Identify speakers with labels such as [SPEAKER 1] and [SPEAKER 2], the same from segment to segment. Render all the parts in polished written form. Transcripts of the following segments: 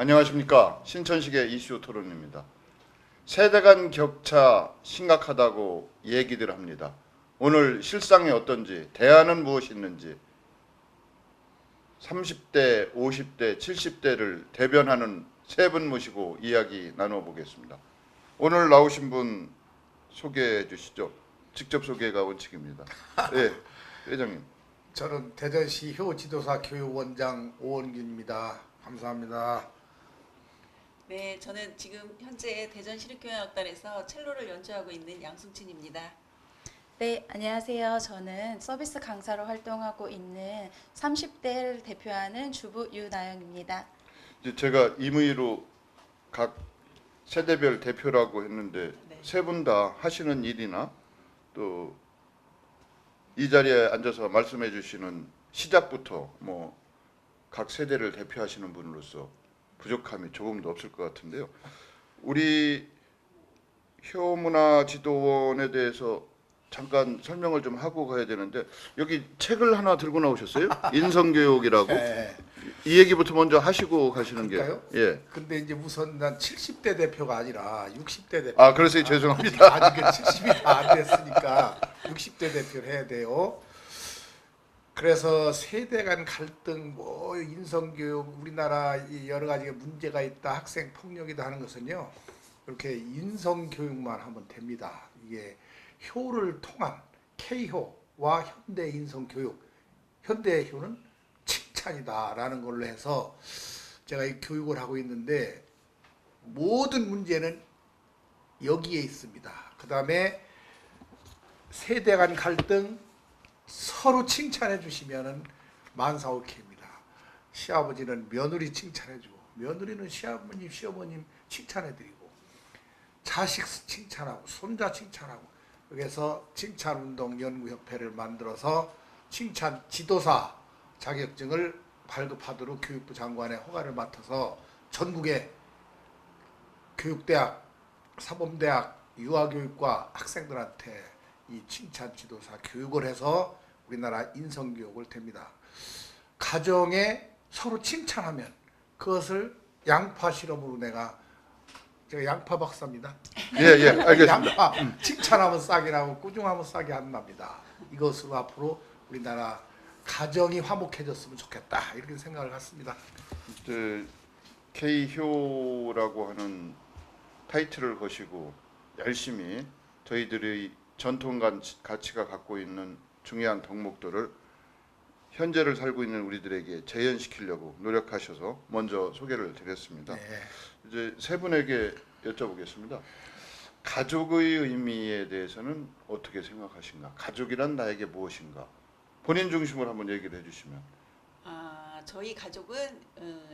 [SPEAKER 1] 안녕하십니까. 신천식의 이슈 토론입니다. 세대 간 격차 심각하다고 얘기들 합니다. 오늘 실상이 어떤지, 대안은 무엇이 있는지 30대, 50대, 70대를 대변하는 세 분 모시고 이야기 나눠보겠습니다. 오늘 나오신 분 소개해 주시죠. 직접 소개가 원칙입니다. 네, 회장님.
[SPEAKER 2] 저는 대전시 효지도사 교육원장 오원균입니다. 감사합니다.
[SPEAKER 3] 네, 저는 지금 현재 대전시립교향악단에서 첼로를 연주하고 있는 양승진입니다.
[SPEAKER 4] 네, 안녕하세요. 저는 서비스 강사로 활동하고 있는 30대를 대표하는 주부 유나영입니다.
[SPEAKER 1] 이제 제가 임의로 각 세대별 대표라고 했는데
[SPEAKER 3] 네.
[SPEAKER 1] 세 분 다 하시는 일이나 또 이 자리에 앉아서 말씀해 주시는 시작부터 뭐 각 세대를 대표하시는 분으로서 부족함이 조금도 없을 것 같은데요. 우리 효문화지도원에 대해서 잠깐 설명을 좀 하고 가야 되는데 여기 책을 하나 들고 나오셨어요? 인성교육이라고.
[SPEAKER 2] 네.
[SPEAKER 1] 이 얘기부터 먼저 하시고 가시는
[SPEAKER 2] 그럴까요?
[SPEAKER 1] 게. 예.
[SPEAKER 2] 근데 이제 우선 난 70대 대표가 아니라 60대 대표.
[SPEAKER 1] 아, 그래서 죄송합니다.
[SPEAKER 2] 아직은 70이 다 안 됐으니까 60대 대표를 해야 돼요. 그래서 세대 간 갈등, 뭐 인성교육, 우리나라 여러 가지 문제가 있다, 학생 폭력이다 하는 것은요. 이렇게 인성교육만 하면 됩니다. 이게 효를 통한 K효와 현대 인성교육, 현대의 효는 칭찬이다라는 걸로 해서 제가 이 교육을 하고 있는데 모든 문제는 여기에 있습니다. 그 다음에 세대 간 갈등 서로 칭찬해 주시면은 만사오케입니다. 시아버지는 며느리 칭찬해 주고 며느리는 시아버님, 시어머님 칭찬해 드리고 자식 칭찬하고 손자 칭찬하고 그래서 칭찬운동 연구협회를 만들어서 칭찬 지도사 자격증을 발급하도록 교육부 장관의 허가를 맡아서 전국의 교육대학, 사범대학, 유아교육과 학생들한테 이 칭찬 지도사 교육을 해서 우리나라 인성교육을 됩니다. 가정에 서로 칭찬하면 그것을 양파 실험으로 제가 양파 박사입니다.
[SPEAKER 1] 예, 예, 알겠습니다.
[SPEAKER 2] 양파 칭찬하면 싹이 나고 꾸중하면 싹이 안 납니다. 이것으로 앞으로 우리나라 가정이 화목해졌으면 좋겠다 이렇게 생각을 했습니다.
[SPEAKER 1] K효라고 하는 타이틀을 거시고 열심히 저희들의 전통 가치가 갖고 있는 중요한 덕목들을 현재를 살고 있는 우리들에게 재현시키려고 노력하셔서 먼저 소개를 드렸습니다.
[SPEAKER 2] 네.
[SPEAKER 1] 이제 세 분에게 여쭤보겠습니다. 가족의 의미에 대해서는 어떻게 생각하신가? 가족이란 나에게 무엇인가? 본인 중심으로 한번 얘기를 해주시면.
[SPEAKER 3] 저희 가족은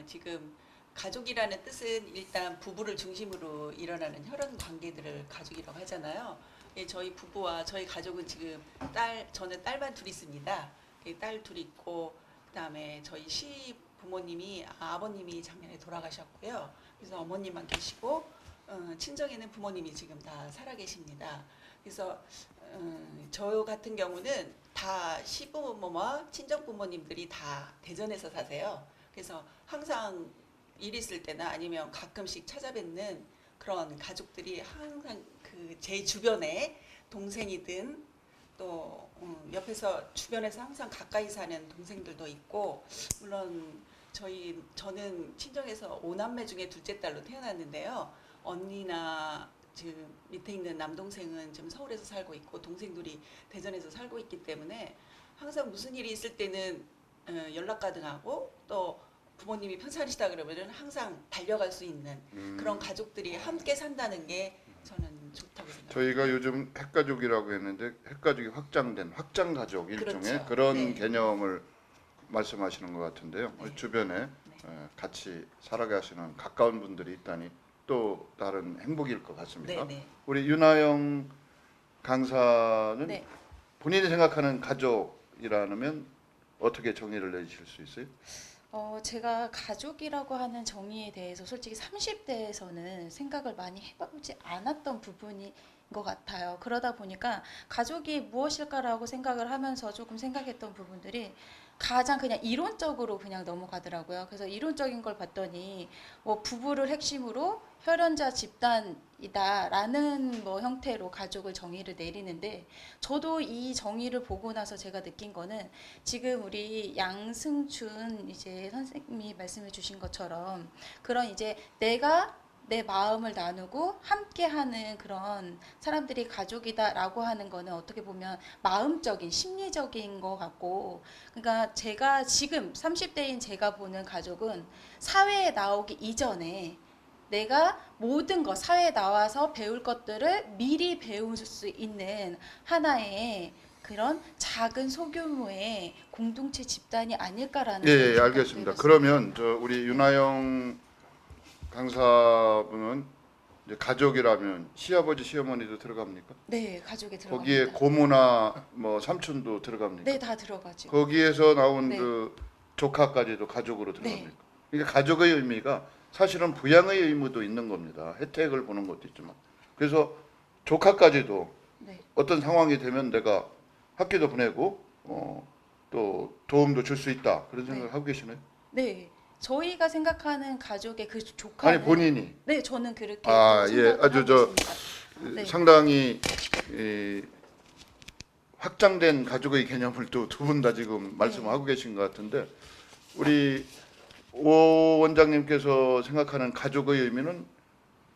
[SPEAKER 3] 지금 가족이라는 뜻은 일단 부부를 중심으로 일어나는 혈연 관계들을 가족이라고 하잖아요. 예, 저희 부부와 저희 가족은 지금 저는 딸만 둘 있습니다. 딸 둘 있고 그다음에 저희 시부모님이 아버님이 작년에 돌아가셨고요. 그래서 어머님만 계시고 친정에는 부모님이 지금 다 살아계십니다. 그래서 저 같은 경우는 다 시부모와 친정 부모님들이 다 대전에서 사세요. 그래서 항상 일 있을 때나 아니면 가끔씩 찾아뵙는 그런 가족들이 항상 그 제 주변에 동생이든 또 옆에서 주변에서 항상 가까이 사는 동생들도 있고 물론 저는 친정에서 5남매 중에 둘째 딸로 태어났는데요. 언니나 지금 밑에 있는 남동생은 지금 서울에서 살고 있고 동생들이 대전에서 살고 있기 때문에 항상 무슨 일이 있을 때는 연락 가능하고 또 부모님이 편찮으시다 그러면은 항상 달려갈 수 있는 그런 가족들이 함께 산다는 게 저는 좋다고 생각합니다.
[SPEAKER 1] 저희가 요즘 핵가족이라고 했는데 핵가족이 확장된 확장가족 일종의
[SPEAKER 3] 그렇죠.
[SPEAKER 1] 그런
[SPEAKER 3] 네.
[SPEAKER 1] 개념을 말씀하시는 것 같은데요.
[SPEAKER 3] 네.
[SPEAKER 1] 주변에 같이 살아가시는 가까운 분들이 있다니 또 다른 행복일 것 같습니다.
[SPEAKER 3] 네.
[SPEAKER 1] 우리 윤하영 강사는
[SPEAKER 4] 네.
[SPEAKER 1] 본인이 생각하는 가족이라면 어떻게 정의를 내주실 수 있어요?
[SPEAKER 4] 제가 가족이라고 하는 정의에 대해서 솔직히 30대에서는 생각을 많이 해보지 않았던 부분인 것 같아요. 그러다 보니까 가족이 무엇일까라고 생각을 하면서 조금 생각했던 부분들이 가장 그냥 이론적으로 그냥 넘어가더라고요. 그래서 이론적인 걸 봤더니 뭐 부부를 핵심으로 혈연자 집단이다라는 뭐 형태로 가족을 정의를 내리는데 저도 이 정의를 보고 나서 제가 느낀 거는 지금 우리 양승춘 이제 선생님이 말씀해 주신 것처럼 그런 이제 내가 내 마음을 나누고 함께하는 그런 사람들이 가족이다라고 하는 거는 어떻게 보면 마음적인 심리적인 것 같고 그러니까 제가 지금 30대인 제가 보는 가족은 사회에 나오기 이전에 내가 모든 것 사회에 나와서 배울 것들을 미리 배울 수 있는 하나의 그런 작은 소규모의 공동체 집단이 아닐까라는
[SPEAKER 1] 예,
[SPEAKER 4] 생각이
[SPEAKER 1] 알겠습니다.
[SPEAKER 4] 들었습니다.
[SPEAKER 1] 그러면 우리 윤하영 강사분은 이제 가족이라면 시아버지 시어머니도 들어갑니까?
[SPEAKER 4] 네, 가족에 들어갑니다.
[SPEAKER 1] 거기에 고모나 뭐 삼촌도 들어갑니까?
[SPEAKER 4] 네, 다 들어가죠.
[SPEAKER 1] 거기에서 나온
[SPEAKER 4] 네.
[SPEAKER 1] 그 조카까지도 가족으로
[SPEAKER 4] 네.
[SPEAKER 1] 들어갑니까? 그러니까 가족의 의미가 사실은 부양의 의무도 있는 겁니다. 혜택을 보는 것도 있지만. 그래서 조카까지도
[SPEAKER 4] 네.
[SPEAKER 1] 어떤 상황이 되면 내가 학교도 보내고 또 도움도 줄 수 있다. 그런 생각을
[SPEAKER 4] 네.
[SPEAKER 1] 하고 계시나요?
[SPEAKER 4] 네. 저희가 생각하는 가족의 그 조카는
[SPEAKER 1] 아니 본인이
[SPEAKER 4] 네, 저는 그렇게
[SPEAKER 1] 아,
[SPEAKER 4] 또
[SPEAKER 1] 예.
[SPEAKER 4] 생각을
[SPEAKER 1] 아주
[SPEAKER 4] 하고 있습니다. 네.
[SPEAKER 1] 상당히 확장된 가족의 개념을 또 두 분 다 지금 말씀하고 계신 것 같은데 우리 오 원장님께서 생각하는 가족의 의미는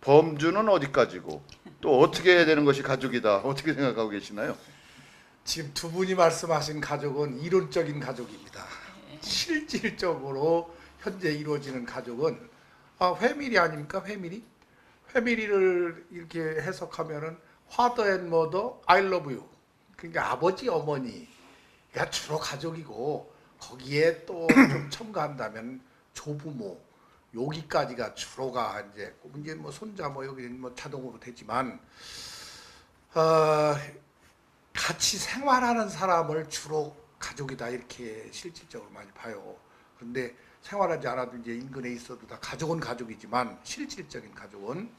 [SPEAKER 1] 범주는 어디까지고 또 어떻게 해야 되는 것이 가족이다 어떻게 생각하고 계시나요?
[SPEAKER 2] 지금 두 분이 말씀하신 가족은 이론적인 가족입니다. 실질적으로 현재 이루어지는 가족은 회밀이 아닙니까? 회밀이? 회밀이를 이렇게 해석하면은 father and mother, I love you. 그러니까 아버지, 어머니가 주로 가족이고 거기에 또 좀 첨가한다면 조부모 여기까지가 주로가 이제 뭐 손자 뭐 여기 뭐 자동으로 되지만 같이 생활하는 사람을 주로 가족이다 이렇게 실질적으로 많이 봐요. 그런데 생활하지 않아도 이제 인근에 있어도 다 가족은 가족이지만 실질적인 가족은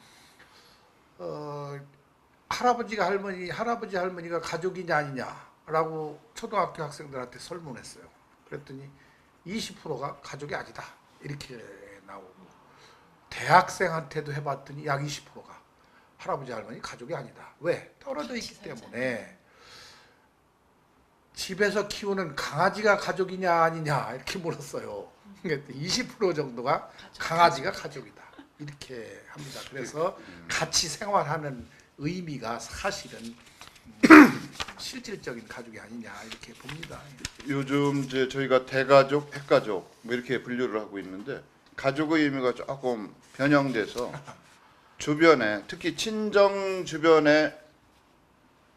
[SPEAKER 2] 할아버지 할머니가 가족이냐 아니냐라고 초등학교 학생들한테 설문했어요. 그랬더니 20%가 가족이 아니다 이렇게 나오고 대학생한테도 해봤더니 약 20%가 할아버지 할머니 가족이 아니다. 왜? 떨어져 있기 때문에. 집에서 키우는 강아지가 가족이냐 아니냐 이렇게 물었어요. 20% 정도가 강아지가 가족이다 이렇게 합니다. 그래서 같이 생활하는 의미가 사실은 실질적인 가족이 아니냐 이렇게 봅니다.
[SPEAKER 1] 요즘 이제 저희가 대가족, 핵가족 뭐 이렇게 분류를 하고 있는데 가족의 의미가 조금 변형돼서 주변에 특히 친정 주변에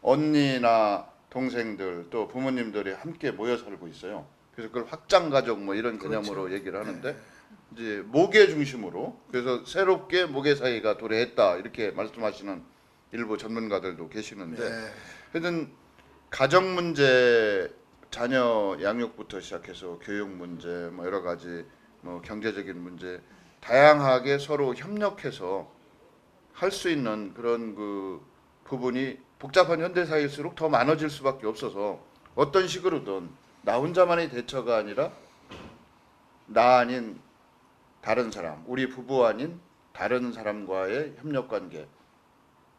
[SPEAKER 1] 언니나 동생들 또 부모님들이 함께 모여 살고 있어요. 그래서 그걸 확장 가족 뭐 이런 개념으로
[SPEAKER 2] 그렇죠.
[SPEAKER 1] 얘기를 하는데
[SPEAKER 2] 네.
[SPEAKER 1] 이제 모계 중심으로 그래서 새롭게 모계 사회가 도래했다 이렇게 말씀하시는 일부 전문가들도 계시는데
[SPEAKER 2] 네.
[SPEAKER 1] 하여튼 가정 문제 자녀 양육부터 시작해서 교육 문제 뭐 여러 가지 뭐 경제적인 문제 다양하게 서로 협력해서 할 수 있는 그런 그 부분이 복잡한 현대 사회일수록 더 많아질 수밖에 없어서 어떤 식으로든 나 혼자만의 대처가 아니라 나 아닌 다른 사람, 우리 부부 아닌 다른 사람과의 협력 관계.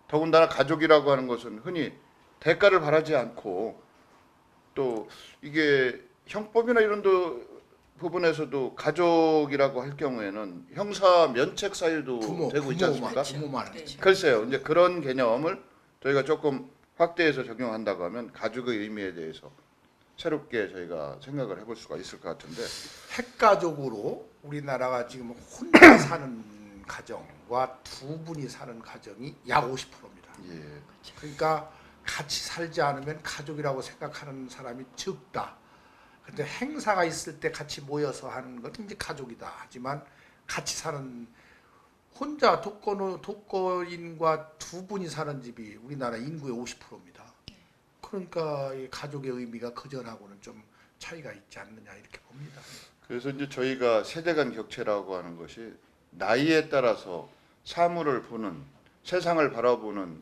[SPEAKER 1] 더군다나 가족이라고 하는 것은 흔히 대가를 바라지 않고 또 이게 형법이나 이런 부분에서도 가족이라고 할 경우에는 형사 면책 사유도 되고 있지 않습니까?
[SPEAKER 2] 부모만.
[SPEAKER 3] 그렇죠.
[SPEAKER 1] 글쎄요. 이제 그런 개념을 저희가 조금 확대해서 적용한다고 하면 가족의 의미에 대해서 새롭게 저희가 생각을 해볼 수가 있을 것 같은데
[SPEAKER 2] 핵가족으로 우리나라가 지금 혼자 사는 가정과 두 분이 사는 가정이 약 50%입니다.
[SPEAKER 1] 예.
[SPEAKER 2] 그러니까 같이 살지 않으면 가족이라고 생각하는 사람이 적다. 근데 행사가 있을 때 같이 모여서 하는 건 이제 가족이다. 하지만 같이 사는 혼자 독거인과 두 분이 사는 집이 우리나라 인구의 50%입니다. 그러니까 이 가족의 의미가 그전하고는 좀 차이가 있지 않느냐 이렇게 봅니다.
[SPEAKER 1] 그래서 이제 저희가 세대 간 격차라고 하는 것이 나이에 따라서 사물을 보는 세상을 바라보는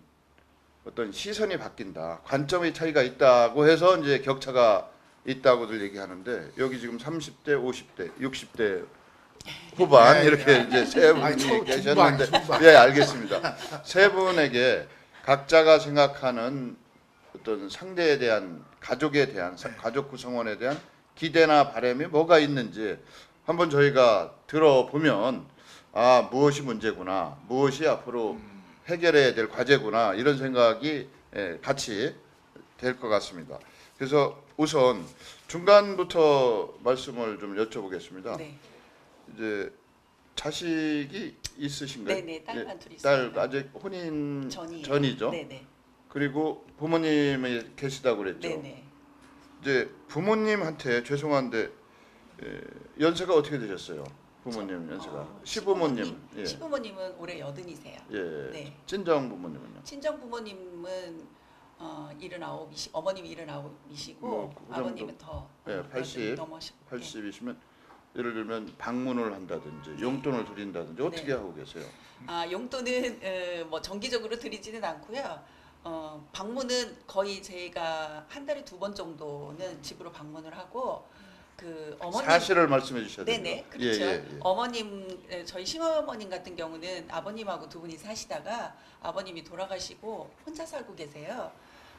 [SPEAKER 1] 어떤 시선이 바뀐다. 관점의 차이가 있다고 해서 이제 격차가 있다고들 얘기하는데 여기 지금 30대, 50대, 60대 후반
[SPEAKER 2] 네,
[SPEAKER 1] 이렇게 이제 세
[SPEAKER 2] 아니,
[SPEAKER 1] 분이
[SPEAKER 2] 중반,
[SPEAKER 1] 계셨는데
[SPEAKER 2] 중반.
[SPEAKER 1] 예 알겠습니다. 세 분에게 각자가 생각하는 어떤 상대에 대한 가족에 대한 가족 구성원에 대한 기대나 바람이 뭐가 있는지 한번 저희가 들어보면 아 무엇이 문제구나 무엇이 앞으로 해결해야 될 과제구나 이런 생각이 같이 될 것 같습니다. 그래서 우선 중간부터 말씀을 좀 여쭤보겠습니다.
[SPEAKER 3] 네.
[SPEAKER 1] 이제 자식이 있으신가요?
[SPEAKER 3] 네네, 딸만 둘이
[SPEAKER 1] 딸
[SPEAKER 3] 있습니다.
[SPEAKER 1] 아직 혼인
[SPEAKER 3] 전이에요.
[SPEAKER 1] 전이죠.
[SPEAKER 3] 네네.
[SPEAKER 1] 그리고 부모님이 계시다고 그랬죠.
[SPEAKER 3] 네네.
[SPEAKER 1] 이제 부모님한테 죄송한데 연세가 어떻게 되셨어요? 부모님 연세가 시부모님 예.
[SPEAKER 3] 시부모님은 올해 80이세요.
[SPEAKER 1] 예.
[SPEAKER 3] 네.
[SPEAKER 1] 친정 부모님은요?
[SPEAKER 3] 친정 부모님은 79이시 어머님이 79이시고
[SPEAKER 1] 뭐, 그 정도?
[SPEAKER 3] 아버님은 더
[SPEAKER 1] 예, 80,
[SPEAKER 3] 넘으시고
[SPEAKER 1] 80이시면 예를 들면 방문을 한다든지 용돈을 드린다든지 어떻게
[SPEAKER 3] 네.
[SPEAKER 1] 하고 계세요?
[SPEAKER 3] 용돈은 뭐 정기적으로 드리지는 않고요. 방문은 거의 제가 한 달에 2번 정도는 집으로 방문을 하고 그 어머님
[SPEAKER 1] 사실을 말씀해 주셔야
[SPEAKER 3] 네네
[SPEAKER 1] 됩니다.
[SPEAKER 3] 그렇죠.
[SPEAKER 1] 예.
[SPEAKER 3] 어머님 저희 시어머님 같은 경우는 아버님하고 두 분이 사시다가 아버님이 돌아가시고 혼자 살고 계세요.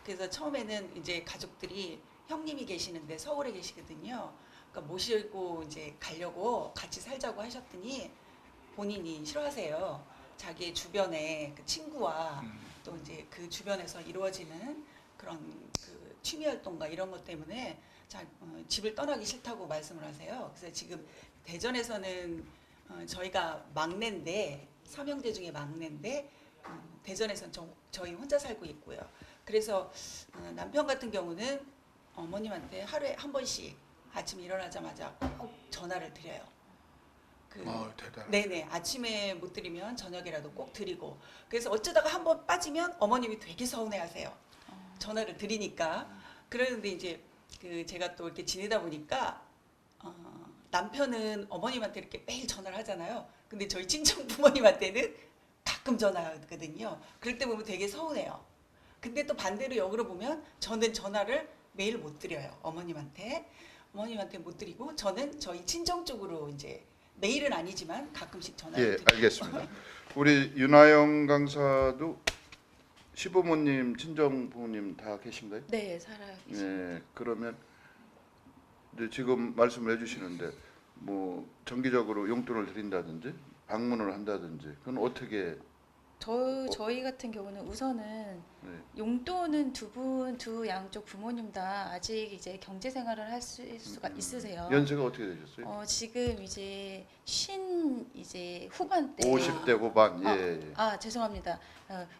[SPEAKER 3] 그래서 처음에는 이제 가족들이 형님이 계시는데 서울에 계시거든요. 그러니까 모시고 이제 가려고 같이 살자고 하셨더니 본인이 싫어하세요. 자기 주변에 그 친구와 또 이제 그 주변에서 이루어지는 그런 그 취미 활동과 이런 것 때문에 집을 떠나기 싫다고 말씀을 하세요. 그래서 지금 대전에서는 저희가 막내인데 서명대 중에 막내인데 대전에서는 저희 혼자 살고 있고요. 그래서 남편 같은 경우는 어머님한테 하루에 한 번씩 아침에 일어나자마자 꼭 전화를 드려요.
[SPEAKER 2] 대단하다.
[SPEAKER 3] 네네 아침에 못 드리면 저녁이라도 꼭 드리고 그래서 어쩌다가 한 번 빠지면 어머님이 되게 서운해하세요. 전화를 드리니까 그러는데 이제 그 제가 또 이렇게 지내다 보니까 남편은 어머님한테 이렇게 매일 전화를 하잖아요. 근데 저희 친정 부모님한테는 가끔 전화하거든요. 그럴 때 보면 되게 서운해요. 근데 또 반대로 역으로 보면 저는 전화를 매일 못 드려요. 어머님한테 못 드리고 저는 저희 친정 쪽으로 이제 매일은 아니지만 가끔씩 전화를
[SPEAKER 1] 예,
[SPEAKER 3] 드리고
[SPEAKER 1] 알겠습니다. 우리 윤하영 강사도 시부모님, 친정 부모님 다 계신가요?
[SPEAKER 4] 네, 살아요.
[SPEAKER 1] 네, 그러면 이제 지금 말씀을 해주시는데 뭐 정기적으로 용돈을 드린다든지 방문을 한다든지 그건 어떻게
[SPEAKER 4] 저희 같은 경우는 우선은
[SPEAKER 1] 네.
[SPEAKER 4] 용돈은 두 양쪽 부모님 다 아직 이제 경제 생활을 할 수가 있으세요.
[SPEAKER 1] 연세가 어떻게 되셨어요?
[SPEAKER 4] 지금 이제 이제 후반대.
[SPEAKER 1] 50대 후반. 예.
[SPEAKER 4] 죄송합니다.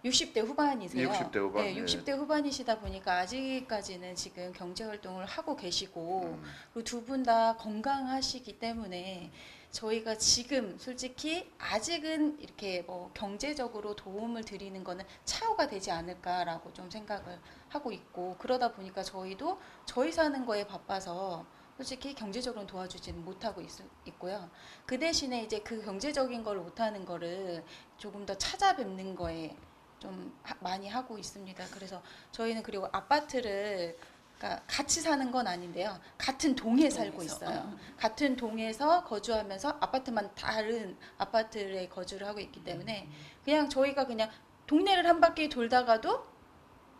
[SPEAKER 4] 60대 후반이세요.
[SPEAKER 1] 60대 후반,
[SPEAKER 4] 네,
[SPEAKER 1] 예.
[SPEAKER 4] 60대 후반이시다 보니까 아직까지는 지금 경제 활동을 하고 계시고 그리고 두 분 다 건강하시기 때문에 저희가 지금 솔직히 아직은 이렇게 뭐 경제적으로 도움을 드리는 거는 차후가 되지 않을까라고 좀 생각을 하고 있고 그러다 보니까 저희도 저희 사는 거에 바빠서 솔직히 경제적으로는 도와주지는 못하고 있고요. 그 대신에 이제 그 경제적인 걸 못하는 거를 조금 더 찾아뵙는 거에 좀 많이 하고 있습니다. 그래서 저희는 그리고 아파트를 그러니까 같이 사는 건 아닌데요. 같은 동에 살고 있어요. 같은 동에서 거주하면서 아파트만 다른 아파트에 거주를 하고 있기 때문에 그냥 저희가 그냥 동네를 한 바퀴 돌다가도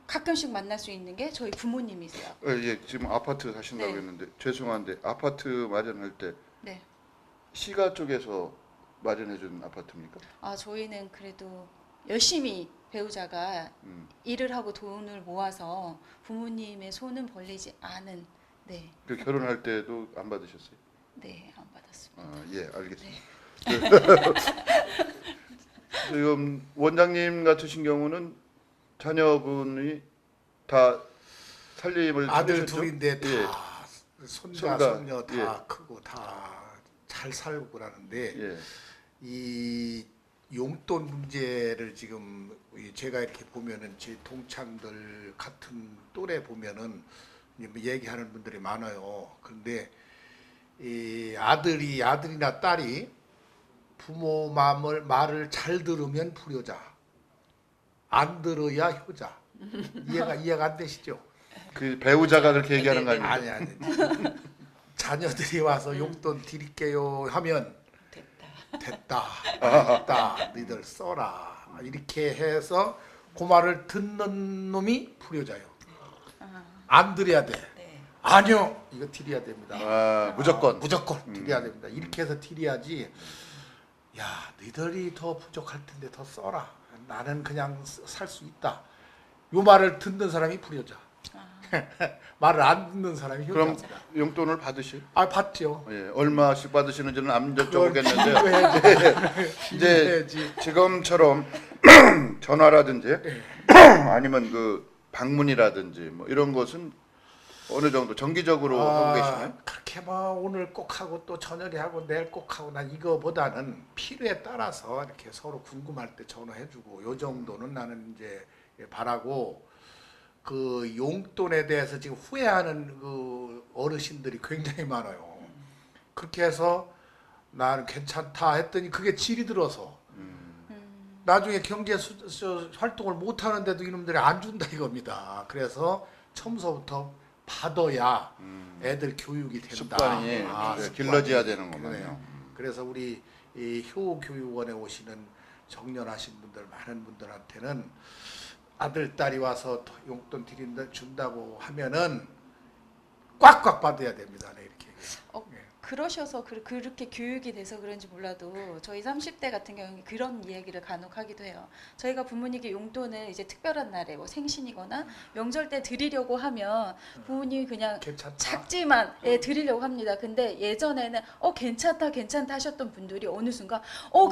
[SPEAKER 4] 가끔씩 만날 수 있는 게 저희 부모님이세요.
[SPEAKER 1] 예, 지금 아파트 사신다고
[SPEAKER 4] 네.
[SPEAKER 1] 했는데 죄송한데 아파트 마련할 때
[SPEAKER 4] 네.
[SPEAKER 1] 시가 쪽에서 마련해 준 아파트입니까?
[SPEAKER 4] 저희는 그래도 열심히 배우자가 일을 하고 돈을 모아서 부모님의 손은 벌리지 않은 네.
[SPEAKER 1] 그 결혼할 때도 안 받으셨어요?
[SPEAKER 4] 네, 안 받았습니다.
[SPEAKER 1] 예, 알겠습니다. 지금 원장님 같으신 경우는 자녀분이 다 살림을
[SPEAKER 2] 아들
[SPEAKER 1] 챙기셨죠?
[SPEAKER 2] 둘인데 다
[SPEAKER 1] 예,
[SPEAKER 2] 손자
[SPEAKER 1] 손자,
[SPEAKER 2] 손녀 다 크고 다 잘 살고 그러는데
[SPEAKER 1] 예.
[SPEAKER 2] 이 용돈 문제를 지금 제가 이렇게 보면은 제 동창들 같은 또래 보면은 얘기하는 분들이 많아요. 그런데 이 아들이나 딸이 부모 말을 잘 들으면 불효자, 안 들어야 효자. 이해가 안 되시죠?
[SPEAKER 1] 그 배우자가 그렇게 얘기하는 거
[SPEAKER 3] 네, 네.
[SPEAKER 1] 아닙니까?
[SPEAKER 2] 아니. 자녀들이 와서 용돈 드릴게요 하면
[SPEAKER 3] 됐다.
[SPEAKER 2] 됐다 너희들 써라 이렇게 해서 그 말을 듣는 놈이 불효자요. 안 드려야 돼.
[SPEAKER 3] 네.
[SPEAKER 2] 아니요 이거 드려야 됩니다.
[SPEAKER 1] 무조건.
[SPEAKER 2] 무조건 드려야 됩니다. 이렇게 해서 드려야지. 야 너희들이 더 부족할 텐데 더 써라. 나는 그냥 살 수 있다. 요 말을 듣는 사람이 불효자. 말을 안 듣는 사람이
[SPEAKER 1] 그럼
[SPEAKER 2] 효자입니다.
[SPEAKER 1] 용돈을 받으실?
[SPEAKER 2] 아 받죠.
[SPEAKER 1] 예, 얼마씩 받으시는지는 안
[SPEAKER 2] 그걸
[SPEAKER 1] 여쭤보겠는데 이제
[SPEAKER 2] 이제
[SPEAKER 1] 지금처럼 전화라든지 아니면 그 방문이라든지 뭐 이런 것은 어느 정도 정기적으로 하고 계시나요?
[SPEAKER 2] 그렇게 뭐 오늘 꼭 하고 또 저녁에 하고 내일 꼭 하고 난 이거보다는 필요에 따라서 이렇게 서로 궁금할 때 전화해주고 요 정도는 나는 이제 바라고 그 용돈에 대해서 지금 후회하는 그 어르신들이 굉장히 많아요. 그렇게 해서 나는 괜찮다 했더니 그게 질이 들어서 나중에 경제 활동을 못 하는데도 이놈들이 안 준다 이겁니다. 그래서 처음서부터 받아야 애들 교육이 된다.
[SPEAKER 1] 습관이
[SPEAKER 2] 습관이.
[SPEAKER 1] 길러져야 되는
[SPEAKER 2] 그래.
[SPEAKER 1] 거군요.
[SPEAKER 2] 그래서 우리 이 효교육원에 오시는 정년하신 분들 많은 분들한테는 아들 딸이 와서 용돈 드린다 준다고 하면은 꽉꽉 받아야 됩니다. 네, 이렇게.
[SPEAKER 4] 그러셔서 그렇게 교육이 돼서 그런지 몰라도 저희 30대 같은 경우는 그런 이야기를 간혹 하기도 해요. 저희가 부모님께 용돈을 이제 특별한 날에 뭐 생신이거나 명절 때 드리려고 하면 부모님이 그냥
[SPEAKER 2] 괜찮다.
[SPEAKER 4] 작지만 드리려고 합니다. 근데 예전에는 괜찮다 하셨던 분들이 어느 순간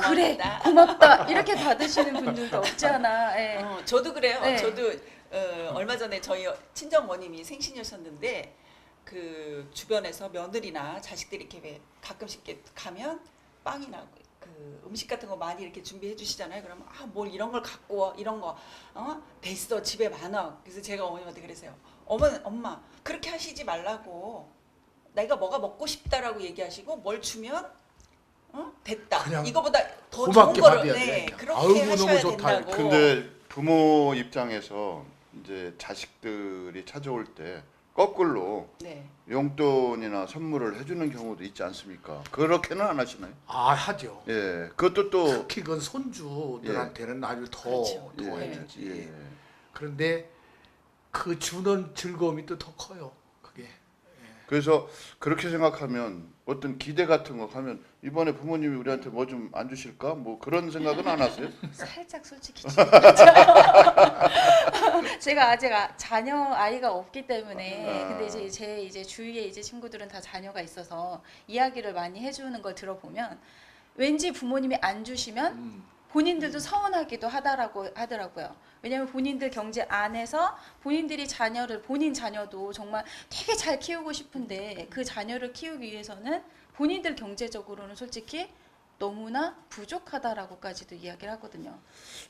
[SPEAKER 4] 그래 고맙다 이렇게 받으시는 분들도 없지 않아. 예.
[SPEAKER 3] 저도 그래요.
[SPEAKER 4] 네.
[SPEAKER 3] 저도 얼마 전에 저희 친정 어머님이 생신이셨는데 그 주변에서 며느리나 자식들이 이렇게 왜 가끔씩 이렇게 가면 빵이나 그 음식 같은 거 많이 이렇게 준비해 주시잖아요. 그러면 뭘 이런 걸 갖고 와 이런 거 됐어 집에 많아. 그래서 제가 어머님한테 그랬어요. 엄마 그렇게 하시지 말라고. 내가 뭐가 먹고 싶다라고 얘기하시고 뭘 주면 됐다.
[SPEAKER 2] 그냥
[SPEAKER 3] 이거보다 더 좋은
[SPEAKER 2] 고맙게
[SPEAKER 3] 거를
[SPEAKER 2] 받아야
[SPEAKER 3] 네,
[SPEAKER 2] 돼.
[SPEAKER 3] 그렇게
[SPEAKER 2] 아이고,
[SPEAKER 3] 하셔야
[SPEAKER 2] 너무 좋다.
[SPEAKER 3] 된다고.
[SPEAKER 1] 근데 부모 입장에서 이제 자식들이 찾아올 때 거꾸로
[SPEAKER 3] 네.
[SPEAKER 1] 용돈이나 선물을 해주는 경우도 있지 않습니까? 그렇게는 안 하시나요?
[SPEAKER 2] 하죠.
[SPEAKER 1] 예, 그것도 또
[SPEAKER 2] 특히 그 손주들한테는 아주 더
[SPEAKER 3] 그렇죠.
[SPEAKER 2] 해주지.
[SPEAKER 1] 예.
[SPEAKER 2] 그런데 그 주는 즐거움이 또 더 커요. 그게.
[SPEAKER 1] 그래서 그렇게 생각하면 어떤 기대 같은 거 하면 이번에 부모님이 우리한테 뭐 좀 안 주실까? 뭐 그런 생각은 안 하세요?
[SPEAKER 4] 살짝 솔직히 제가 아직 아이가 없기 때문에 근데 이제 제 주위에 이제 친구들은 다 자녀가 있어서 이야기를 많이 해주는 걸 들어보면 왠지 부모님이 안 주시면 본인들도 서운하기도 하더라고요. 왜냐하면 본인들 경제 안에서 본인들이 본인 자녀도 정말 되게 잘 키우고 싶은데 그 자녀를 키우기 위해서는 본인들 경제적으로는 솔직히 너무나 부족하다라고까지도 이야기를 하거든요.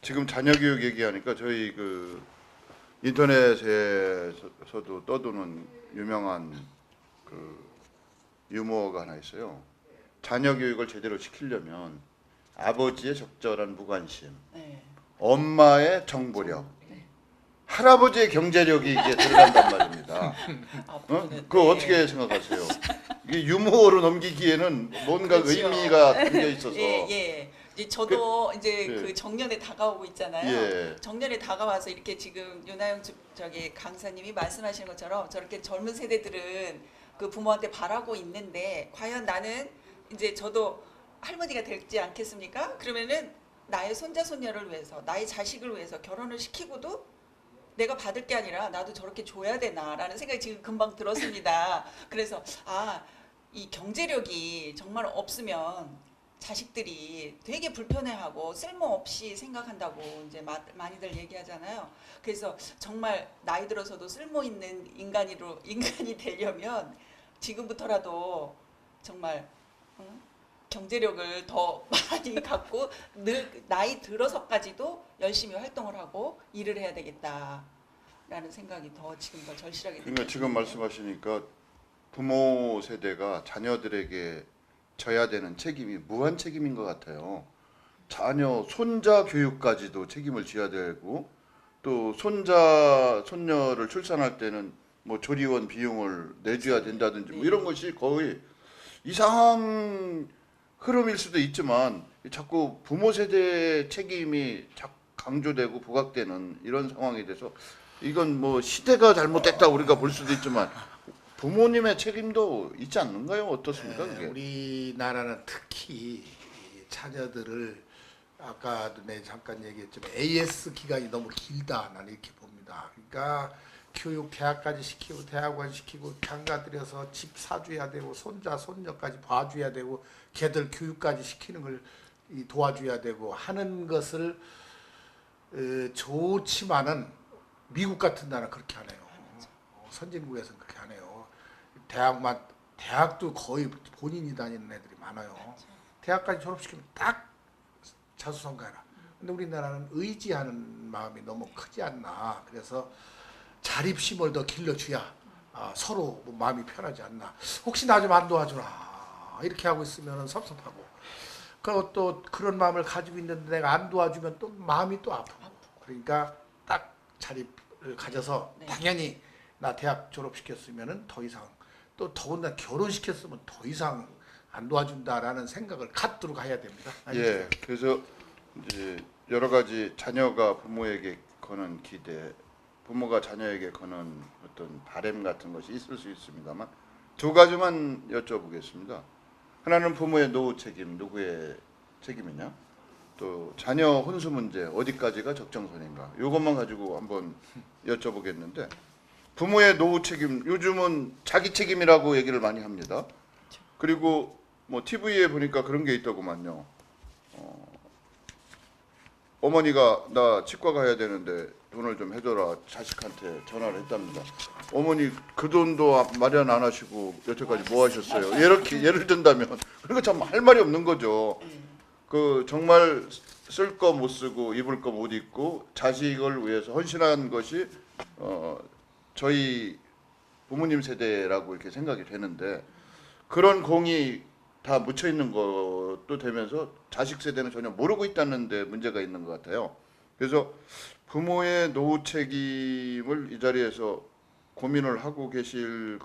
[SPEAKER 1] 지금 자녀 교육 얘기하니까 저희 그 인터넷에서도 떠도는 유명한 그 유머가 하나 있어요. 자녀 교육을 제대로 시키려면 아버지의 적절한 무관심,
[SPEAKER 3] 네.
[SPEAKER 1] 엄마의 정보력, 할아버지의 경제력이 이게 들어간단 말입니다. 그거 어떻게 생각하세요? 이게 유머로 넘기기에는 뭔가
[SPEAKER 3] 그렇죠.
[SPEAKER 1] 의미가 담겨 있어서.
[SPEAKER 3] 예. 이제 저도 이제
[SPEAKER 1] 예.
[SPEAKER 3] 그 정년에 다가오고 있잖아요.
[SPEAKER 1] 예.
[SPEAKER 3] 정년에 다가와서 이렇게 지금 윤하영 저기 강사님이 말씀하시는 것처럼 저렇게 젊은 세대들은 그 부모한테 바라고 있는데 과연 나는 이제 저도 할머니가 되지 않겠습니까? 그러면은 나의 손자 손녀를 위해서 나의 자식을 위해서 결혼을 시키고도 내가 받을 게 아니라 나도 저렇게 줘야 되나라는 생각이 지금 금방 들었습니다. 그래서 이 경제력이 정말 없으면 자식들이 되게 불편해하고 쓸모없이 생각한다고 이제 많이들 얘기하잖아요. 그래서 정말 나이 들어서도 쓸모 있는 인간이 되려면 지금부터라도 정말 경제력을 더 많이 갖고 나이 들어서까지도 열심히 활동을 하고 일을 해야 되겠다라는 생각이 지금 더 절실하게 듭니다.
[SPEAKER 1] 그러니까 지금 말씀하시니까 부모 세대가 자녀들에게 져야 되는 책임이 무한 책임인 것 같아요. 손자 교육까지도 책임을 져야 되고 또 손녀를 출산할 때는 뭐 조리원 비용을 내줘야 된다든지 뭐
[SPEAKER 3] 네.
[SPEAKER 1] 이런 것이 거의 이상한 흐름일 수도 있지만 자꾸 부모 세대 책임이 자꾸 강조되고 부각되는 이런 상황에 대해서 이건 뭐 시대가 잘못됐다 우리가 볼 수도 있지만 부모님의 책임도 있지 않는가요? 어떻습니까? 그게?
[SPEAKER 2] 우리나라는 특히 이 자녀들을 아까도 내 잠깐 얘기했지만 AS 기간이 너무 길다 나는 이렇게 봅니다. 그러니까 교육 대학까지 시키고 대학원 시키고 장가들여서 집 사줘야 되고 손자 손녀까지 봐줘야 되고 걔들 교육까지 시키는 걸 도와줘야 되고 하는 것을 좋지만은 미국 같은 나라는 그렇게 안 해요. 선진국에서는 그렇게 안 해요. 대학도 거의 본인이 다니는 애들이 많아요. 대학까지 졸업시키면 딱 자수성가해라. 근데 우리나라는 의지하는 마음이 너무 크지 않나. 그래서 자립심을 더 길러줘야 서로 뭐 마음이 편하지 않나. 혹시 나 좀 안 도와주라. 이렇게 하고 있으면 섭섭하고. 그리고 또 그런 마음을 가지고 있는데 내가 안 도와주면 또 마음이 또 아프고. 그러니까 딱 자립을 가져서
[SPEAKER 3] 네.
[SPEAKER 2] 당연히 나 대학 졸업시켰으면은 더 이상 또 더군다나 결혼시켰으면 더 이상 안 도와준다라는 생각을 갖도록 해야 됩니다.
[SPEAKER 1] 예, 그래서 이제 여러 가지 자녀가 부모에게 거는 기대, 부모가 자녀에게 거는 어떤 바램 같은 것이 있을 수 있습니다만 두 가지만 여쭤보겠습니다. 하나는 부모의 노후 책임, 누구의 책임이냐? 또 자녀 혼수 문제 어디까지가 적정선인가? 이것만 가지고 한번 여쭤보겠는데 부모의 노후 책임 요즘은 자기 책임이라고 얘기를 많이 합니다. 그리고 뭐 TV에 보니까 그런 게 있더구만요. 어머니가 나 치과 가야 되는데 돈을 좀 해줘라 자식한테 전화를 했답니다. 어머니 그 돈도 마련 안 하시고 여태까지 뭐 하셨어요? 이렇게 예를 든다면 그러니까 참 할 말이 없는 거죠. 그 정말 쓸 거 못 쓰고 입을 거 못 입고 자식을 위해서 헌신한 것이 저희 부모님 세대라고 이렇게 생각이 되는데 그런 공이 다 묻혀 있는 것도 되면서 자식 세대는 전혀 모르고 있다는 데 문제가 있는 것 같아요. 그래서 부모의 노후 책임을 이 자리에서 고민을 하고 계실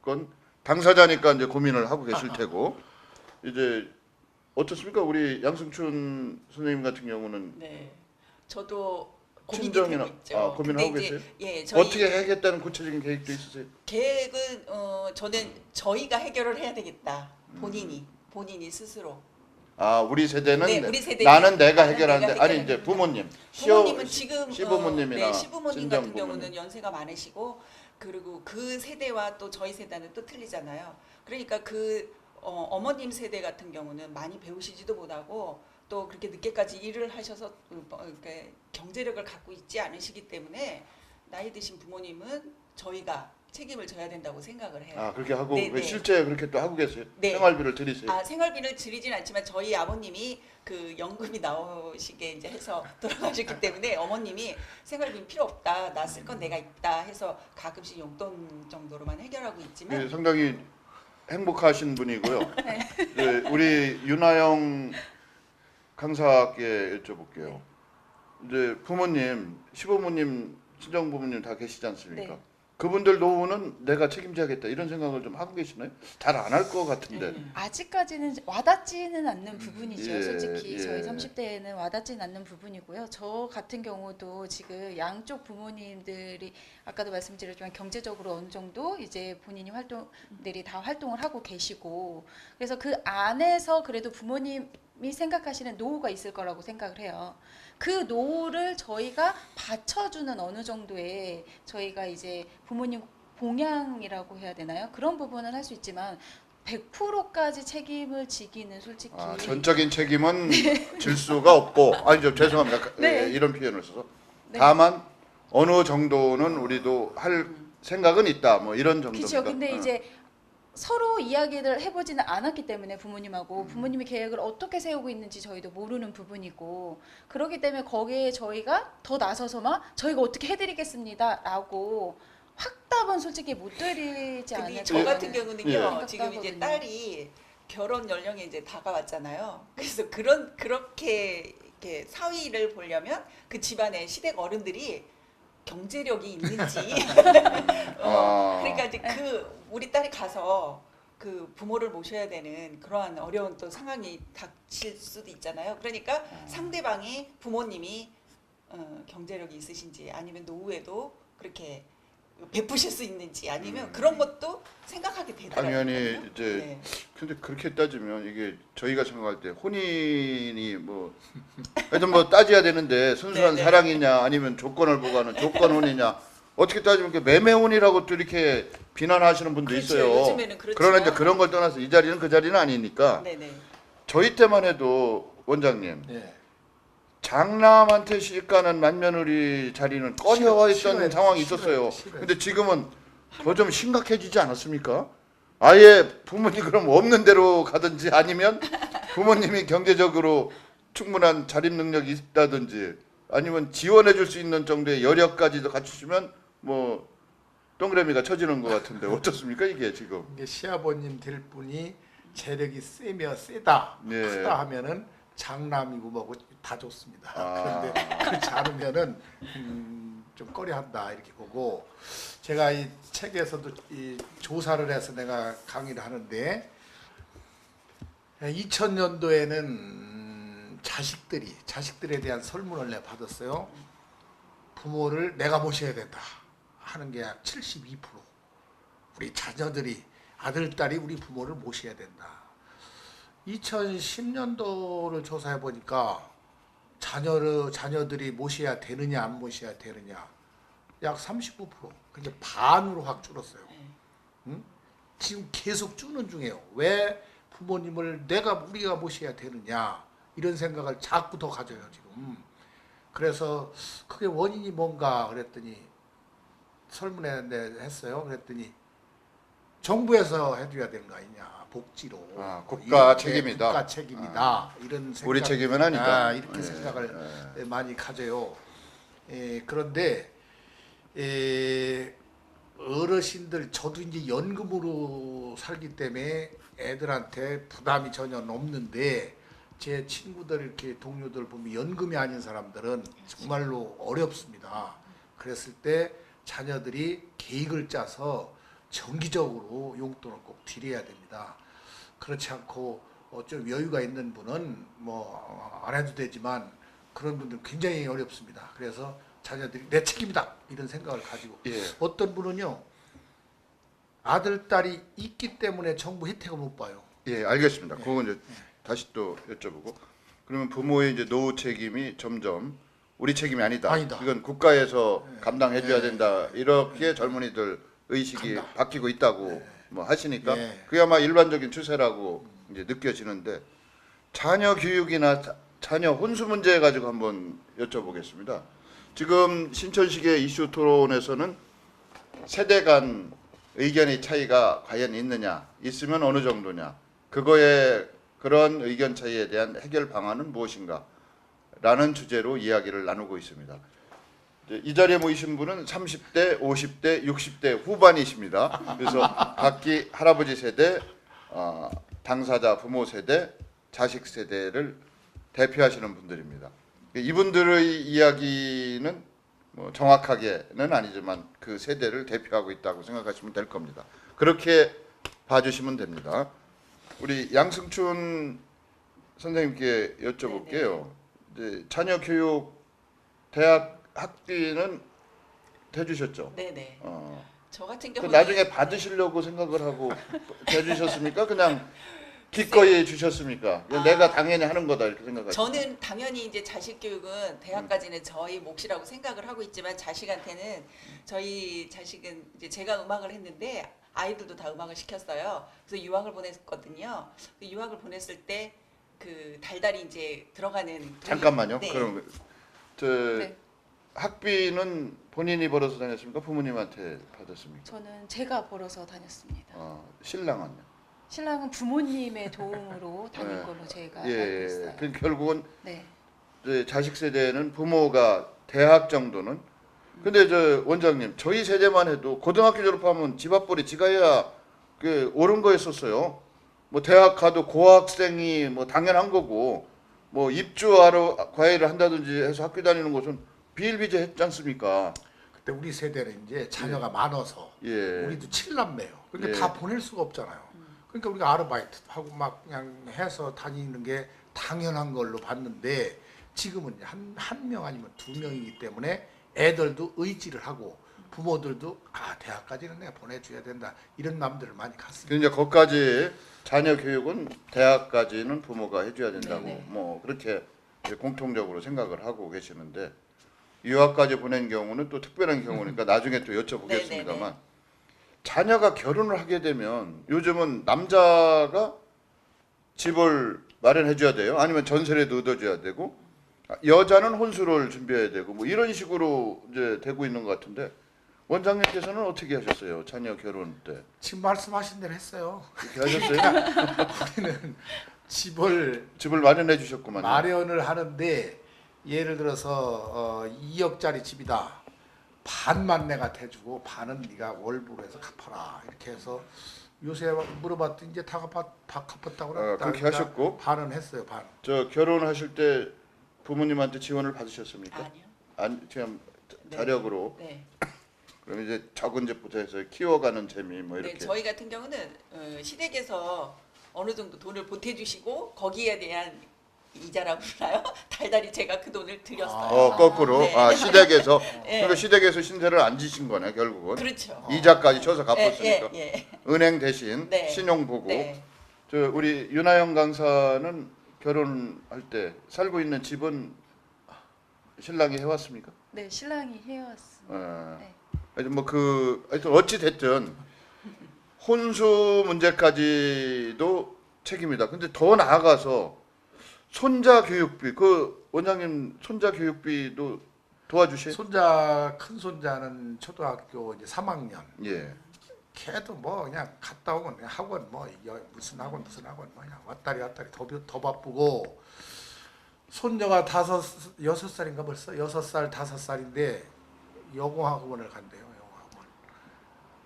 [SPEAKER 1] 건 당사자니까 이제 고민을 하고 계실 테고 이제 어떻습니까? 우리 양승춘 선생님 같은 경우는
[SPEAKER 3] 네, 저도 고민이
[SPEAKER 1] 친정이나
[SPEAKER 3] 되고 있죠.
[SPEAKER 1] 고민을
[SPEAKER 3] 근데
[SPEAKER 1] 하고
[SPEAKER 3] 이제,
[SPEAKER 1] 계세요?
[SPEAKER 3] 예, 저희
[SPEAKER 1] 어떻게 해야겠다는 구체적인 계획도 있으세요?
[SPEAKER 3] 계획은 저는 저희가 해결을 해야 되겠다. 본인이 스스로.
[SPEAKER 1] 아 우리 세대는
[SPEAKER 3] 네, 우리 세대는
[SPEAKER 1] 나는 내가
[SPEAKER 3] 나는
[SPEAKER 1] 해결하는데
[SPEAKER 3] 내가
[SPEAKER 1] 아니 이제 부모님
[SPEAKER 3] 부모님은 지금
[SPEAKER 1] 시부모님이나
[SPEAKER 3] 네, 시부모님
[SPEAKER 1] 친정
[SPEAKER 3] 같은
[SPEAKER 1] 부모님.
[SPEAKER 3] 경우는 연세가 많으시고 그리고 그 세대와 또 저희 세대는 또 틀리잖아요. 그러니까 어머님 세대 같은 경우는 많이 배우시지도 못하고 또 그렇게 늦게까지 일을 하셔서 이렇게 경제력을 갖고 있지 않으시기 때문에 나이 드신 부모님은 저희가 책임을 져야 된다고 생각을 해요.
[SPEAKER 1] 아 그렇게 하고
[SPEAKER 3] 네,
[SPEAKER 1] 왜
[SPEAKER 3] 네.
[SPEAKER 1] 실제 그렇게 또 하고 계세요?
[SPEAKER 3] 네.
[SPEAKER 1] 생활비를 드리세요?
[SPEAKER 3] 생활비를 드리진 않지만 저희 아버님이 그 연금이 나오시게 이제 해서 돌아가셨기 때문에 어머님이 생활비는 필요 없다. 나 쓸 건 내가 있다 해서 가끔씩 용돈 정도로만 해결하고 있지만
[SPEAKER 1] 네, 상당히 행복하신 분이고요. 네, 우리 윤하영 강사께 여쭤볼게요. 이제 부모님, 시부모님, 친정 부모님 다 계시지 않습니까?
[SPEAKER 4] 네.
[SPEAKER 1] 그분들 노후는 내가 책임져야겠다 이런 생각을 좀 하고 계시나요? 잘 안 할 것 같은데.
[SPEAKER 4] 아직까지는 와닿지는 않는 부분이죠.
[SPEAKER 1] 예,
[SPEAKER 4] 솔직히
[SPEAKER 1] 예.
[SPEAKER 4] 저희 30대에는 와닿지는 않는 부분이고요. 저 같은 경우도 지금 양쪽 부모님들이 아까도 말씀드렸지만 경제적으로 어느 정도 이제 본인이 활동들이 다 활동을 하고 계시고 그래서 그 안에서 그래도 부모님이 생각하시는 노후가 있을 거라고 생각을 해요. 그 노후를 저희가 받쳐주는 어느 정도의 저희가 이제 부모님 봉양이라고 해야 되나요? 그런 부분은 할 수 있지만 100%까지 책임을 지기는 솔직히
[SPEAKER 1] 전적인 책임은 질 수가 없고 아니 저 죄송합니다.
[SPEAKER 4] 네.
[SPEAKER 1] 이런 표현을 써서
[SPEAKER 4] 네.
[SPEAKER 1] 다만 어느 정도는 우리도 할 생각은 있다. 뭐 이런 정도입니다.
[SPEAKER 4] 그렇죠. 근데 이제 서로 이야기를 해보지는 않았기 때문에 부모님하고 부모님이 계획을 어떻게 세우고 있는지 저희도 모르는 부분이고 그렇기 때문에 거기에 저희가 더 나서서 막 저희가 어떻게 해드리겠습니다라고 확답은 솔직히 못 드리지
[SPEAKER 3] 근데
[SPEAKER 4] 않을까.
[SPEAKER 3] 저 같은 경우는요.
[SPEAKER 4] 예.
[SPEAKER 3] 지금 이제
[SPEAKER 4] 생각하거든요.
[SPEAKER 3] 딸이 결혼 연령에 이제 다가왔잖아요. 그래서 그렇게 이렇게 사위를 보려면 그 집안의 시댁 어른들이 경제력이 있는지
[SPEAKER 1] 아.
[SPEAKER 3] 그러니까 이제 우리 딸이 가서 그 부모를 모셔야 되는 그러한 어려운 또 상황이 닥칠 수도 있잖아요. 그러니까 상대방이 부모님이 경제력이 있으신지 아니면 노후에도 그렇게 베푸실 수 있는지 아니면 그런 것도 생각하게 되더라고요.
[SPEAKER 1] 당연히 이제
[SPEAKER 3] 네.
[SPEAKER 1] 근데 그렇게 따지면 이게 저희가 생각할 때 혼인이 뭐 하여튼 뭐 따져야 되는데 순수한
[SPEAKER 3] 네네.
[SPEAKER 1] 사랑이냐 아니면 조건을 보고 하는 조건혼이냐 어떻게 따지면 그 매매혼이라고 또 이렇게 비난하시는 분도
[SPEAKER 3] 그렇죠.
[SPEAKER 1] 있어요.
[SPEAKER 3] 요즘에는 그렇죠.
[SPEAKER 1] 그러나 이제 그런 걸 떠나서 이 자리는 그 자리는 아니니까
[SPEAKER 3] 네네.
[SPEAKER 1] 저희 때만 해도 원장님
[SPEAKER 2] 예.
[SPEAKER 1] 장남한테 시집가는 만며느리 자리는 꺼려와 있던
[SPEAKER 2] 싫어요.
[SPEAKER 1] 상황이
[SPEAKER 2] 싫어요.
[SPEAKER 1] 있었어요.
[SPEAKER 2] 싫어요.
[SPEAKER 1] 근데 지금은 더 좀 심각해지지 않았습니까? 아예 부모님 그럼 없는 데로 가든지 아니면 부모님이 경제적으로 충분한 자립 능력이 있다든지 아니면 지원해 줄 수 있는 정도의 여력까지도 갖추시면 뭐 동그라미가 쳐지는 것 같은데 어떻습니까 이게 지금?
[SPEAKER 2] 이게 시아버님 될 분이 재력이 세다
[SPEAKER 1] 예.
[SPEAKER 2] 크다 하면은 장남이고 뭐고 다 좋습니다.
[SPEAKER 1] 아.
[SPEAKER 2] 그런데 그렇지 않으면은 좀 꺼려한다 이렇게 보고 제가 이 책에서도 이 조사를 해서 내가 강의를 하는데 2000년도에는 자식들에 대한 설문을 내가 받았어요. 부모를 내가 모셔야 된다 하는 게 약 72%. 우리 자녀들이 아들 딸이 우리 부모를 모셔야 된다. 2010년도를 조사해 보니까 자녀들이 모셔야 되느냐 안 모셔야 되느냐 약 39%. 근데 반으로 확 줄었어요. 응? 지금 계속 주는 중이에요. 왜 부모님을 우리가 모셔야 되느냐 이런 생각을 자꾸 더 가져요 지금. 그래서 그게 원인이 뭔가 그랬더니 설문에 했어요. 그랬더니 정부에서 해줘야 되는 거 아니냐 복지로.
[SPEAKER 1] 아, 국가
[SPEAKER 2] 이렇게
[SPEAKER 1] 책임이다.
[SPEAKER 2] 국가 책임이다. 이런 생각.
[SPEAKER 1] 우리 책임은 아니다.
[SPEAKER 2] 이렇게
[SPEAKER 1] 예,
[SPEAKER 2] 생각을 많이 가져요. 그런데 어르신들 저도 이제 연금으로 살기 때문에 애들한테 부담이 전혀 없는데 제 친구들 이렇게 동료들 보면 연금이 아닌 사람들은 정말로 어렵습니다. 그랬을 때 자녀들이 계획을 짜서 정기적으로 용돈을 꼭 드려야 됩니다. 그렇지 않고 좀 여유가 있는 분은 뭐 안 해도 되지만 그런 분들은 굉장히 어렵습니다. 그래서 자녀들이 내 책임이다 이런 생각을 가지고
[SPEAKER 1] 예.
[SPEAKER 2] 어떤 분은요 아들 딸이 있기 때문에 정부 혜택을 못 봐요.
[SPEAKER 1] 예, 알겠습니다. 그건 이제 다시 또 여쭤보고 그러면 부모의 이제 노후 책임이 점점 우리 책임이 아니다. 이건 국가에서 감당해줘야 된다. 이렇게 젊은이들 의식이 바뀌고 있다고 뭐 하시니까 그게 아마 일반적인 추세라고 이제 느껴지는데 자녀 교육이나 자녀 혼수 문제 가지고 한번 여쭤보겠습니다. 지금 신천식의 이슈 토론에서는 세대 간 의견의 차이가 과연 있느냐, 있으면 어느 정도냐, 그거에 그런 의견 차이에 대한 해결 방안은 무엇인가 라는 주제로 이야기를 나누고 있습니다. 이 자리에 모이신 분은 30대, 50대, 60대 후반이십니다. 그래서 각기 할아버지 세대, 당사자 부모 세대, 자식 세대를 대표하시는 분들입니다. 이분들의 이야기는 뭐 정확하게는 아니지만 그 세대를 대표하고 있다고 생각하시면 될 겁니다. 그렇게 봐주시면 됩니다. 우리 양승춘 선생님께 여쭤볼게요. 이제 자녀 교육 대학 학비는 대주셨죠?
[SPEAKER 3] 네네. 저 같은
[SPEAKER 1] 그
[SPEAKER 3] 경우는
[SPEAKER 1] 나중에 받으시려고 생각을 하고 대주셨습니까? 그냥 기꺼이 주셨습니까? 내가 당연히 하는 거다 이렇게 생각하시죠?
[SPEAKER 3] 저는 당연히 이제 자식 교육은 대학까지는 저희 몫이라고 생각을 하고 있지만 자식한테는 저희 자식은 이제 제가 음악을 했는데 아이들도 다 음악을 시켰어요. 그래서 유학을 보냈거든요. 유학을 보냈을 때 그 달달이 이제 들어가는
[SPEAKER 1] 잠깐만요.
[SPEAKER 3] 네.
[SPEAKER 1] 그럼
[SPEAKER 4] 네.
[SPEAKER 1] 학비는 본인이 벌어서 다녔습니까? 부모님한테 받았습니까?
[SPEAKER 4] 저는 제가 벌어서 다녔습니다.
[SPEAKER 1] 신랑은요?
[SPEAKER 4] 신랑은 부모님의 도움으로 다닌 걸로 제가 알고 있어요.
[SPEAKER 1] 그 결국은
[SPEAKER 4] 네.
[SPEAKER 1] 이제 자식 세대는 부모가 대학 정도는 근데 저 원장님 저희 세대만 해도 고등학교 졸업하면 집 앞벌이 지가 해야 그 옳은 거였었어요. 뭐 대학 가도 고학생이 뭐 당연한 거고 뭐 입주하러 과외를 한다든지 해서 학교 다니는 것은 비일비재했지 않습니까?
[SPEAKER 2] 근데 우리 세대는 이제 자녀가 많아서
[SPEAKER 1] 예.
[SPEAKER 2] 우리도 7남매요. 그러니까
[SPEAKER 1] 예.
[SPEAKER 2] 다 보낼 수가 없잖아요. 그러니까 우리가 아르바이트 하고 막 그냥 해서 다니는 게 당연한 걸로 봤는데 지금은 한 명 아니면 2명이기 때문에 애들도 의지를 하고 부모들도 대학까지는 내가 보내줘야 된다 이런 마음들을 많이 갖습니다.
[SPEAKER 1] 이제 거기까지 자녀 교육은 대학까지는 부모가 해줘야 된다고
[SPEAKER 3] 네네.
[SPEAKER 1] 뭐 그렇게 이제 공통적으로 생각을 하고 계시는데 유학까지 보낸 경우는 또 특별한 경우니까 나중에 또 여쭤보겠습니다만
[SPEAKER 3] 네네네.
[SPEAKER 1] 자녀가 결혼을 하게 되면 요즘은 남자가 집을 마련해줘야 돼요. 아니면 전세라도 얻어줘야 되고 여자는 혼수를 준비해야 되고 뭐 이런 식으로 이제 되고 있는 것 같은데 원장님께서는 어떻게 하셨어요? 자녀 결혼 때
[SPEAKER 2] 지금 말씀하신 대로 했어요.
[SPEAKER 1] 이렇게 하셨어요?
[SPEAKER 2] 우리는 집을
[SPEAKER 1] 마련해 주셨구만요.
[SPEAKER 2] 마련을 하는데 예를 들어서 2억짜리 집이다. 반만 내가 대주고 반은 네가 월부로 해서 갚아라. 이렇게 해서 요새 물어봤더니 이제 다 갚았다고 그랬다.
[SPEAKER 1] 그렇게 하셨고
[SPEAKER 2] 반은 했어요. 반.
[SPEAKER 1] 저 결혼하실 때 부모님한테 지원을 받으셨습니까?
[SPEAKER 3] 아니요.
[SPEAKER 1] 아니 그냥
[SPEAKER 3] 네.
[SPEAKER 1] 자력으로.
[SPEAKER 3] 네.
[SPEAKER 1] 그럼 이제 작은 집부터 해서 키워가는 재미 뭐
[SPEAKER 3] 네,
[SPEAKER 1] 이렇게.
[SPEAKER 3] 저희 같은 경우는 시댁에서 어느 정도 돈을 보태주시고 거기에 대한 이자라고 그러나요? 달달이 제가 그 돈을 드렸어요.
[SPEAKER 1] 거꾸로
[SPEAKER 3] 네.
[SPEAKER 1] 시댁에서
[SPEAKER 3] 네.
[SPEAKER 1] 그러니까 시댁에서 신세를 안 지신 거네 결국은.
[SPEAKER 3] 그렇죠.
[SPEAKER 1] 이자까지 쳐서 갚았으니까.
[SPEAKER 3] 예.
[SPEAKER 1] 은행 대신
[SPEAKER 3] 네.
[SPEAKER 1] 신용 보고.
[SPEAKER 3] 네.
[SPEAKER 1] 저 우리 윤하영 강사는 결혼할 때 살고 있는 집은 신랑이 해왔습니까?
[SPEAKER 4] 네, 신랑이 해왔습니다. 네.
[SPEAKER 1] 하여튼 하여튼 어찌 됐든 혼수 문제까지도 책임이다. 근데 더 나아가서 손자 교육비 원장님 손자 교육비도 도와주세요.
[SPEAKER 2] 큰 손자는 초등학교 이제 3학년.
[SPEAKER 1] 예.
[SPEAKER 2] 걔도 뭐 그냥 갔다 오면 그냥 학원 뭐 무슨 학원 뭐 그냥 왔다리 더 바쁘고 손녀가 6살인가 벌써 6살 5살인데 영어학원을 간대요. 영어학원.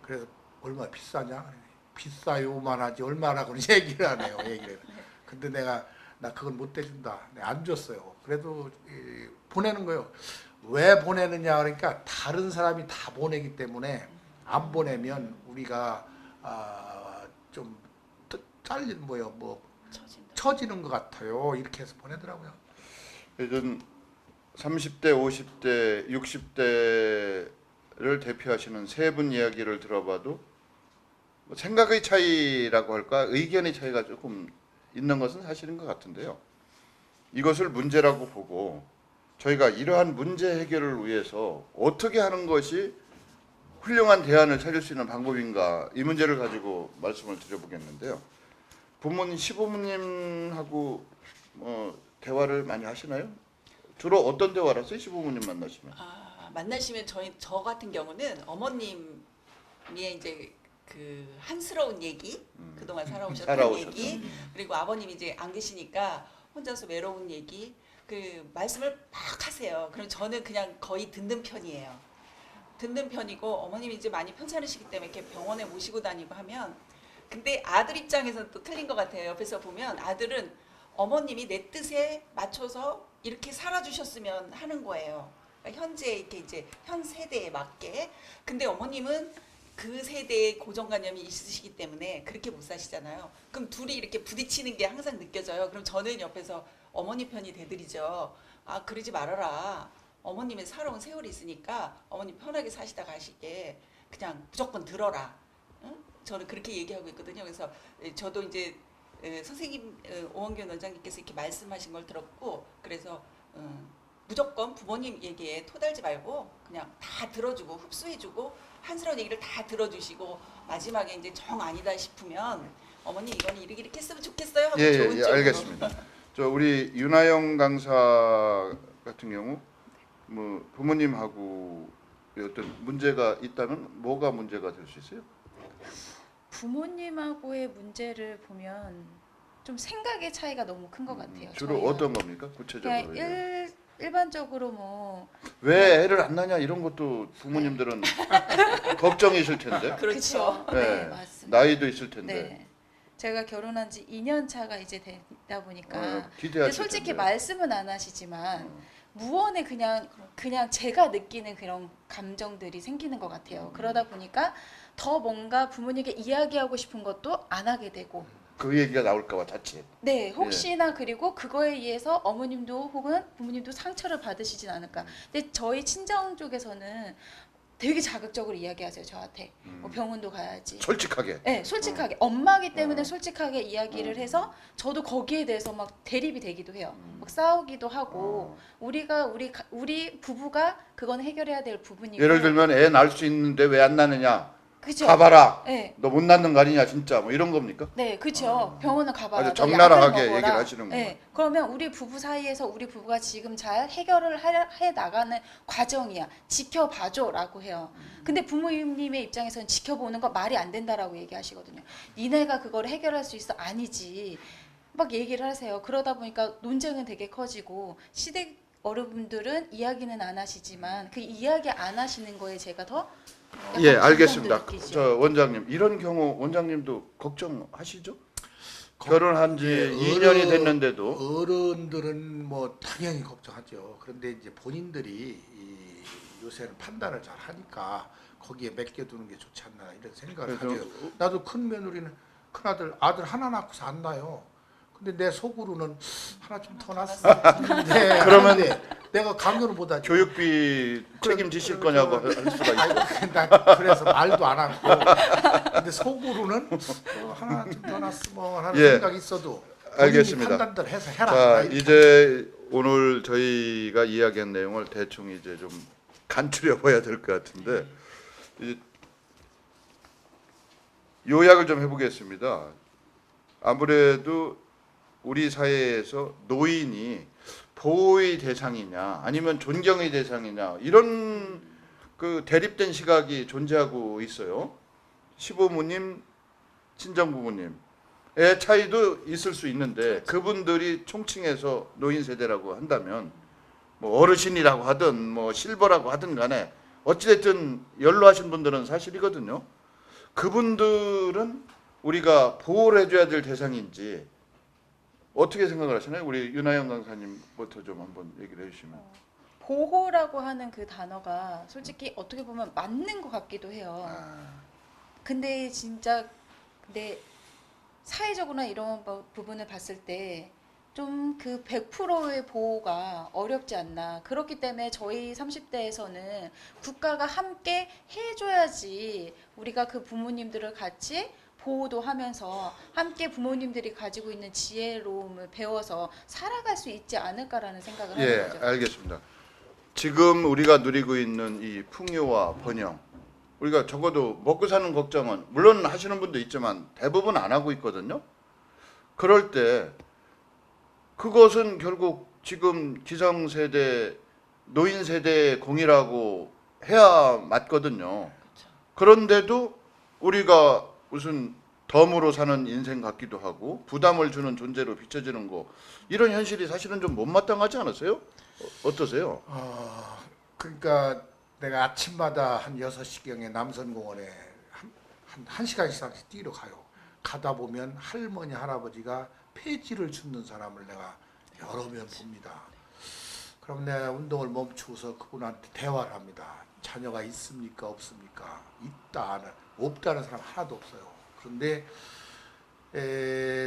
[SPEAKER 2] 그래서 얼마 비싸냐? 그러니 비싸요만 하지 얼마라고는 얘기를 안 해요. 근데 나 그건 못 대준다. 내가 안 줬어요. 그래도 보내는 거예요. 왜 보내느냐 그러니까 다른 사람이 다 보내기 때문에 안 보내면 우리가 좀 잘린 처지는 것 같아요. 이렇게 해서 보내더라고요.
[SPEAKER 1] 요즘 30대, 50대, 60대를 대표하시는 세 분 이야기를 들어봐도 뭐 생각의 차이라고 할까 의견의 차이가 조금 있는 것은 사실인 것 같은데요. 이것을 문제라고 보고 저희가 이러한 문제 해결을 위해서 어떻게 하는 것이 훌륭한 대안을 찾을 수 있는 방법인가 이 문제를 가지고 말씀을 드려보겠는데요. 부모님, 시부모님하고 대화를 많이 하시나요? 주로 어떤 대화를 하세요? 시부모님 만나시면?
[SPEAKER 3] 만나시면 저 같은 경우는 어머님의 이제 그 한스러운 얘기, 그동안 살아오셨던 얘기, 그리고 아버님이 이제 안 계시니까 혼자서 외로운 얘기, 그 말씀을 막 하세요. 그럼 저는 그냥 거의 듣는 편이에요. 듣는 편이고 어머님이 이제 많이 편찮으시기 때문에 이렇게 병원에 모시고 다니고 하면 근데 아들 입장에서는 또 틀린 것 같아요. 옆에서 보면 아들은 어머님이 내 뜻에 맞춰서 이렇게 살아주셨으면 하는 거예요. 그러니까 현재 이렇게 이제 현 세대에 맞게. 근데 어머님은 그 세대의 고정관념이 있으시기 때문에 그렇게 못 사시잖아요. 그럼 둘이 이렇게 부딪히는 게 항상 느껴져요. 그럼 저는 옆에서 어머니 편이 되드리죠. 그러지 말아라. 어머님의 살아온 세월이 있으니까 어머님 편하게 사시다 가시게 그냥 무조건 들어라. 응? 저는 그렇게 얘기하고 있거든요. 그래서 저도 이제 선생님 오원균 원장님께서 이렇게 말씀하신 걸 들었고 그래서 무조건 부모님 얘기에 토달지 말고 그냥 다 들어주고 흡수해주고 한스러운 얘기를 다 들어주시고 마지막에 이제 정 아니다 싶으면 어머니 이거는 이렇게 했으면 좋겠어요 하고 좋은 쪽으로.
[SPEAKER 1] 알겠습니다. 저 우리 윤하영 강사 같은 경우 뭐 부모님하고 어떤 문제가 있다면 뭐가 문제가 될 수 있어요?
[SPEAKER 4] 부모님하고의 문제를 보면 좀 생각의 차이가 너무 큰 것 같아요.
[SPEAKER 1] 주로
[SPEAKER 4] 저희는.
[SPEAKER 1] 어떤 겁니까? 구체적으로.
[SPEAKER 4] 그냥 일반적으로 뭐
[SPEAKER 1] 왜 애를 안 낳냐 이런 것도 부모님들은 걱정이실 텐데.
[SPEAKER 3] 그렇죠.
[SPEAKER 4] 네,
[SPEAKER 1] 네.
[SPEAKER 4] 맞습니다.
[SPEAKER 1] 나이도 있을 텐데.
[SPEAKER 4] 네. 제가 결혼한 지 2년 차가 이제 되다 보니까
[SPEAKER 1] 기대하실
[SPEAKER 4] 솔직히
[SPEAKER 1] 텐데.
[SPEAKER 4] 말씀은 안 하시지만 무언의 그냥 제가 느끼는 그런 감정들이 생기는 것 같아요. 그러다 보니까 더 뭔가 부모님께 이야기하고 싶은 것도 안 하게 되고
[SPEAKER 1] 그 얘기가 나올까봐 자칫.
[SPEAKER 4] 네, 혹시나 그리고 그거에 의해서 어머님도 혹은 부모님도 상처를 받으시진 않을까. 근데 저희 친정 쪽에서는 되게 자극적으로 이야기하세요, 저한테. 뭐 병원도 가야지.
[SPEAKER 1] 솔직하게.
[SPEAKER 4] 네, 솔직하게. 엄마기 때문에 솔직하게 이야기를 해서 저도 거기에 대해서 막 대립이 되기도 해요. 막 싸우기도 하고 우리 부부가 그건 해결해야 될 부분이고.
[SPEAKER 1] 예를 들면 애 낳을 수 있는데 왜 안 낳느냐?
[SPEAKER 4] 그죠?
[SPEAKER 1] 가봐라.
[SPEAKER 4] 네.
[SPEAKER 1] 너 못 낳는 거 아니냐 진짜 뭐 이런 겁니까?
[SPEAKER 4] 네, 그렇죠. 병원을 가봐라.
[SPEAKER 1] 아주
[SPEAKER 4] 너
[SPEAKER 1] 적나라하게
[SPEAKER 4] 약을 먹어라.
[SPEAKER 1] 얘기를 하시는구나.
[SPEAKER 4] 네, 그러면 우리 부부 사이에서 우리 부부가 지금 잘 해결을 해 나가는 과정이야. 지켜봐줘라고 해요. 근데 부모님의 입장에서는 지켜보는 거 말이 안 된다라고 얘기하시거든요. 니네가 그걸 해결할 수 있어? 아니지. 막 얘기를 하세요. 그러다 보니까 논쟁은 되게 커지고 시댁 어른분들은 이야기는 안 하시지만 그 이야기 안 하시는 거에 제가 더 약간
[SPEAKER 1] 예,
[SPEAKER 4] 부담도
[SPEAKER 1] 알겠습니다.
[SPEAKER 4] 느끼죠.
[SPEAKER 1] 저 원장님 이런 경우 원장님도 걱정하시죠? 결혼한 지 2년이 됐는데도
[SPEAKER 2] 어른들은 뭐 당연히 걱정하죠. 그런데 이제 본인들이 요새는 판단을 잘 하니까 거기에 맡겨두는 게 좋지 않나 이런 생각을
[SPEAKER 1] 그래서
[SPEAKER 2] 하죠. 나도 큰 며느리는 큰아들 아들 하나 낳고서 안 낳아요. 근데 내 속으로는 하나 좀 더 낳았으면 좋겠는데
[SPEAKER 1] 그러면
[SPEAKER 2] 내가 강요를 못하죠.
[SPEAKER 1] 교육비 책임지실 거냐고 할 수가 있고.
[SPEAKER 2] 아이고, 난 그래서 말도 안 하고 근데 속으로는 하나 좀 더 낳았으면 하는
[SPEAKER 1] 예,
[SPEAKER 2] 생각이 있어도 본인이
[SPEAKER 1] 알겠습니다.
[SPEAKER 2] 판단들 해서 해라.
[SPEAKER 1] 자,
[SPEAKER 2] 이렇게
[SPEAKER 1] 이제 오늘 저희가 이야기한 내용을 대충 이제 좀 간추려 봐야 될 것 같은데 이 요약을 좀 해보겠습니다. 아무래도 우리 사회에서 노인이 보호의 대상이냐 아니면 존경의 대상이냐 이런 그 대립된 시각이 존재하고 있어요. 시부모님, 친정부모님의 차이도 있을 수 있는데 그분들이 총칭해서 노인 세대라고 한다면 뭐 어르신이라고 하든 뭐 실버라고 하든 간에 어찌됐든 연로하신 분들은 사실이거든요. 그분들은 우리가 보호를 해줘야 될 대상인지 어떻게 생각을 하시나요? 우리 윤하영 강사님부터 좀 한번 얘기를 해주시면.
[SPEAKER 4] 보호라고 하는 그 단어가 솔직히 어떻게 보면 맞는 것 같기도 해요. 근데 진짜 사회적으로나 이런 부분을 봤을 때 좀 그 100%의 보호가 어렵지 않나. 그렇기 때문에 저희 30대에서는 국가가 함께 해줘야지 우리가 그 부모님들을 같이 보호도 하면서 함께 부모님들이 가지고 있는 지혜로움을 배워서 살아갈 수 있지 않을까라는 생각을
[SPEAKER 1] 예,
[SPEAKER 4] 하는 거죠.
[SPEAKER 1] 알겠습니다. 지금 우리가 누리고 있는 이 풍요와 번영, 우리가 적어도 먹고 사는 걱정은 물론 하시는 분도 있지만 대부분 안 하고 있거든요. 그럴 때 그것은 결국 지금 기성세대, 노인세대의 공이라고 해야 맞거든요. 그런데도 우리가 무슨 덤으로 사는 인생 같기도 하고 부담을 주는 존재로 비춰지는 거 이런 현실이 사실은 좀 못마땅하지 않으세요? 어떠세요?
[SPEAKER 2] 그러니까 내가 아침마다 한 6시경에 남선공원에 한 시간 이상씩 뛰러 가요. 가다 보면 할머니 할아버지가 폐지를 줍는 사람을 내가 여러 명 봅니다. 그럼 내가 운동을 멈추고서 그분한테 대화를 합니다. 자녀가 있습니까 없습니까? 있다 없다는 사람 하나도 없어요. 그런데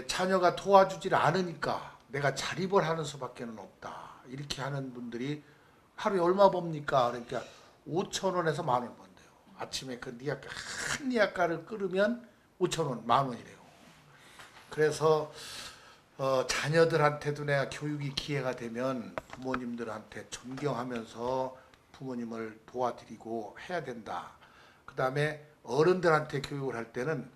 [SPEAKER 2] 자녀가 도와주질 않으니까 내가 자립을 하는 수밖에는 없다. 이렇게 하는 분들이 하루에 얼마 봅니까? 그러니까 5,000원에서 10,000원 번대요. 아침에 그 니아까 한 니아까를 끓으면 5,000원, 10,000원이래요. 그래서 자녀들한테도 내가 교육이 기회가 되면 부모님들한테 존경하면서 부모님을 도와드리고 해야 된다. 그 다음에 어른들한테 교육을 할 때는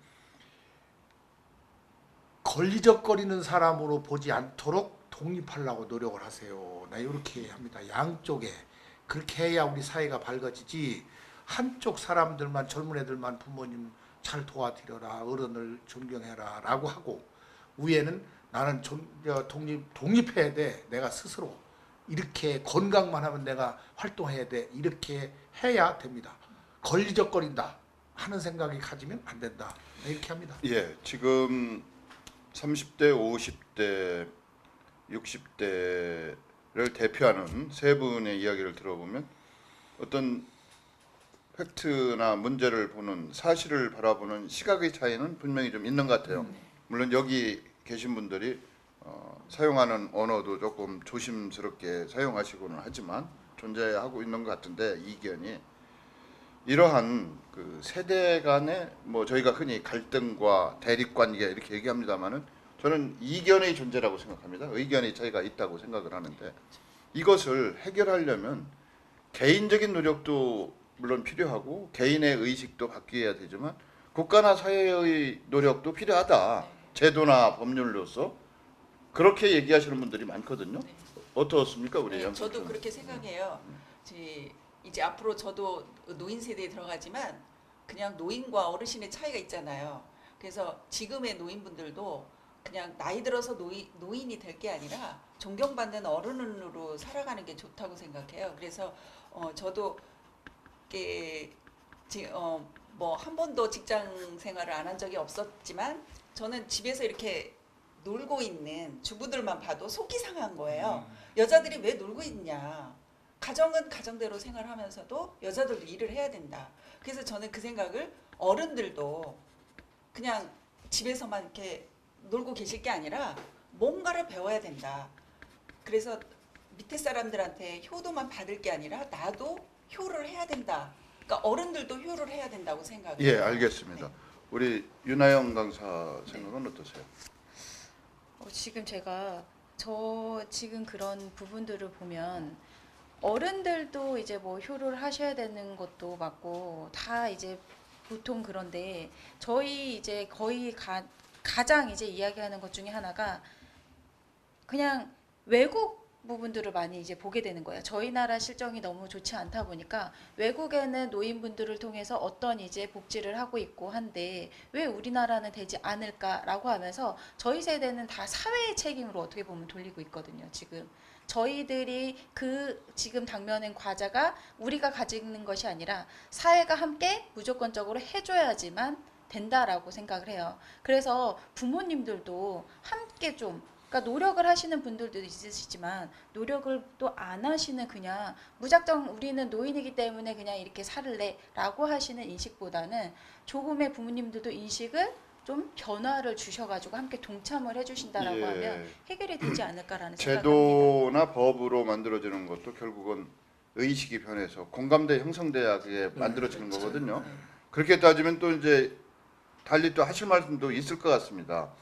[SPEAKER 2] 걸리적거리는 사람으로 보지 않도록 독립하려고 노력을 하세요. 나 이렇게 합니다. 양쪽에. 그렇게 해야 우리 사회가 밝아지지 한쪽 사람들만 젊은 애들만 부모님 잘 도와드려라 어른을 존경해라 라고 하고 위에는 나는 독립해야 돼. 내가 스스로 이렇게 건강만 하면 내가 활동해야 돼. 이렇게 해야 됩니다. 걸리적거린다 하는 생각이 가지면 안 된다. 이렇게 합니다.
[SPEAKER 1] 예, 지금 30대, 50대, 60대를 대표하는 세 분의 이야기를 들어보면 어떤 팩트나 문제를 보는 사실을 바라보는 시각의 차이는 분명히 좀 있는 것 같아요. 물론 여기 계신 분들이 사용하는 언어도 조금 조심스럽게 사용하시고는 하지만 존재하고 있는 것 같은데 이견이 이러한 그 세대 간의 뭐 저희가 흔히 갈등과 대립관계 이렇게 얘기합니다만은 저는 이견의 존재라고 생각합니다. 의견의 차이가 있다고 생각을 하는데 이것을 해결하려면 개인적인 노력도 물론 필요하고 개인의 의식도 바뀌어야 되지만 국가나 사회의 노력도 필요하다. 제도나 법률로서 그렇게 얘기하시는 분들이 많거든요.
[SPEAKER 3] 네.
[SPEAKER 1] 어떻습니까, 우리
[SPEAKER 3] 네,
[SPEAKER 1] 양승
[SPEAKER 3] 저도
[SPEAKER 1] 교수님?
[SPEAKER 3] 그렇게 생각해요. 이제 앞으로 저도 노인 세대에 들어가지만 그냥 노인과 어르신의 차이가 있잖아요. 그래서 지금의 노인분들도 그냥 나이 들어서 노인이 될 게 아니라 존경받는 어른으로 살아가는 게 좋다고 생각해요. 그래서 저도 뭐 한 번도 직장 생활을 안 한 적이 없었지만 저는 집에서 이렇게 놀고 있는 주부들만 봐도 속이 상한 거예요. 여자들이 왜 놀고 있냐. 가정은 가정대로 생활하면서도 여자들도 일을 해야 된다. 그래서 저는 그 생각을 어른들도 그냥 집에서만 이렇게 놀고 계실 게 아니라 뭔가를 배워야 된다. 그래서 밑에 사람들한테 효도만 받을 게 아니라 나도 효를 해야 된다. 그러니까 어른들도 효를 해야 된다고 생각해요.
[SPEAKER 1] 예, 알겠습니다.
[SPEAKER 3] 네.
[SPEAKER 1] 우리 윤하영 강사 생각은 어떠세요?
[SPEAKER 4] 지금 제가 지금 그런 부분들을 보면 어른들도 이제 뭐 효를 하셔야 되는 것도 맞고 다 이제 보통 그런데 저희 이제 거의 가장 이제 이야기하는 것 중에 하나가 그냥 외국 부분들을 많이 이제 보게 되는 거예요. 저희 나라 실정이 너무 좋지 않다 보니까 외국에는 노인분들을 통해서 어떤 이제 복지를 하고 있고 한데 왜 우리나라는 되지 않을까라고 하면서 저희 세대는 다 사회의 책임으로 어떻게 보면 돌리고 있거든요. 지금 저희들이 지금 당면한 과제가 우리가 가지는 것이 아니라 사회가 함께 무조건적으로 해줘야지만 된다라고 생각을 해요. 그래서 부모님들도 함께 그러니까 노력을 하시는 분들도 있으시지만 노력을 또 안 하시는 그냥 무작정 우리는 노인이기 때문에 그냥 이렇게 살래라고 하시는 인식보다는 조금의 부모님들도 인식을 좀 변화를 주셔가지고 함께 동참을 해주신다라고
[SPEAKER 1] 예.
[SPEAKER 4] 하면 해결이 되지 않을까라는 생각합니다.
[SPEAKER 1] 제도나 법으로 만들어지는 것도 결국은 의식이 변해서 공감대 형성돼야 그게 만들어지는
[SPEAKER 2] 그렇죠.
[SPEAKER 1] 거거든요. 그렇게 따지면 또 이제 달리 또 하실 말씀도 있을 것 같습니다.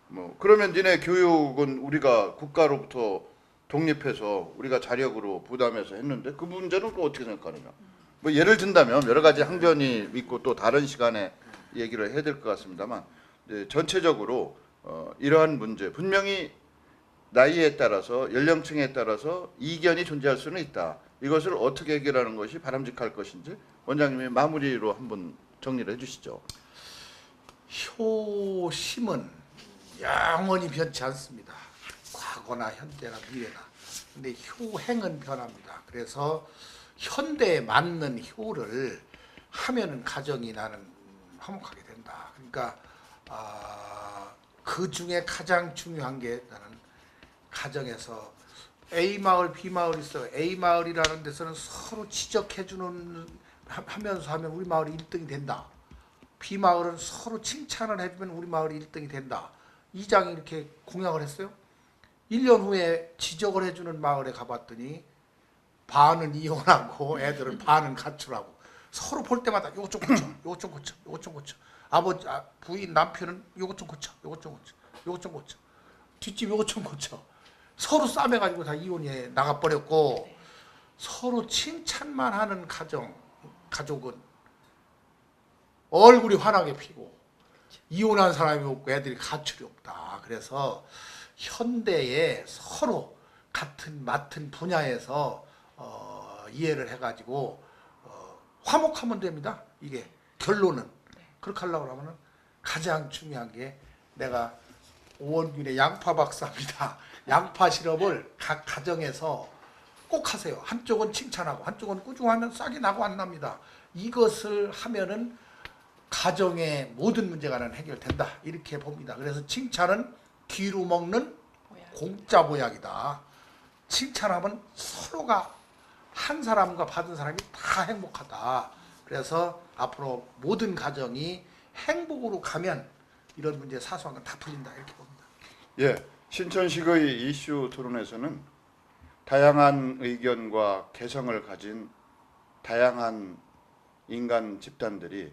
[SPEAKER 1] 뭐 그러면 니네 교육은 우리가 국가로부터 독립해서 우리가 자력으로 부담해서 했는데 그 문제는 또 어떻게 생각하느냐. 뭐 예를 든다면 여러 가지 항변이 있고 또 다른 시간에 얘기를 해야 될 것 같습니다만 이제 전체적으로 이러한 문제 분명히 나이에 따라서 연령층에 따라서 이견이 존재할 수는 있다. 이것을 어떻게 해결하는 것이 바람직할 것인지 원장님이 마무리로 한번 정리를 해주시죠.
[SPEAKER 2] 효심은 영원히 변치 않습니다. 과거나 현재나 미래나. 근데 효행은 변합니다. 그래서 현대에 맞는 효를 하면은 가정이 나는 화목하게 된다. 그러니까 그 중에 가장 중요한 게 나는 가정에서 A 마을, B 마을 있어요. A 마을이라는 데서는 서로 지적해주는 하면서 하면 우리 마을이 1등이 된다. B 마을은 서로 칭찬을 해주면 우리 마을이 1등이 된다. 이장이 이렇게 공약을 했어요. 1년 후에 지적을 해주는 마을에 가봤더니 반은 이혼하고 애들은 반은 가출하고 서로 볼 때마다 요거 좀 고쳐, 요거 좀 고쳐, 요거 좀 고쳐. 부인 남편은 요거 좀 고쳐, 요거 좀 고쳐, 요거 좀 고쳐. 뒷집 요거 좀 고쳐. 서로 싸매가지고 다 이혼에 나가버렸고 서로 칭찬만 하는 가족은 얼굴이 환하게 피고 이혼한 사람이 없고 애들이 가출이 없다. 그래서 현대에 서로 맡은 분야에서 이해를 해가지고 화목하면 됩니다. 이게 결론은 그렇게 하려고 하면 가장 중요한 게 내가 오원균의 양파 박사입니다. 양파 시럽을 각 가정에서 꼭 하세요. 한쪽은 칭찬하고 한쪽은 꾸중하면 싹이 나고 안 납니다. 이것을 하면은 가정의 모든 문제가 해결된다. 이렇게 봅니다. 그래서 칭찬은 뒤로 먹는 공짜 보약이다. 칭찬하면 서로가 한 사람과 받은 사람이 다 행복하다. 그래서 앞으로 모든 가정이 행복으로 가면 이런 문제 사소한 건 다 풀린다 이렇게 봅니다.
[SPEAKER 1] 예, 신천시의 이슈 토론에서는 다양한 의견과 개성을 가진 다양한 인간 집단들이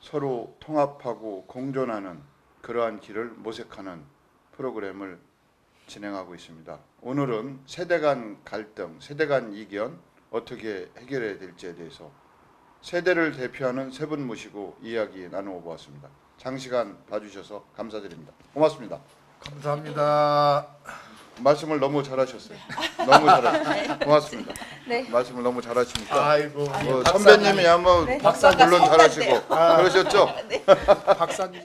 [SPEAKER 1] 서로 통합하고 공존하는 그러한 길을 모색하는 프로그램을 진행하고 있습니다. 오늘은 세대 간 갈등, 세대 간 이견 어떻게 해결해야 될지에 대해서 세대를 대표하는 세 분 모시고 이야기 나누어 보았습니다. 장시간 봐주셔서 감사드립니다. 고맙습니다.
[SPEAKER 2] 감사합니다.
[SPEAKER 1] 말씀을 너무 잘하셨어요. 너무 잘하셨어요. 고맙습니다.
[SPEAKER 4] 네.
[SPEAKER 1] 말씀을 너무 잘하시니까
[SPEAKER 2] 아이고
[SPEAKER 1] 선배님이 아마
[SPEAKER 4] 네.
[SPEAKER 1] 물론 잘하시고 그러셨죠?
[SPEAKER 2] 박사님.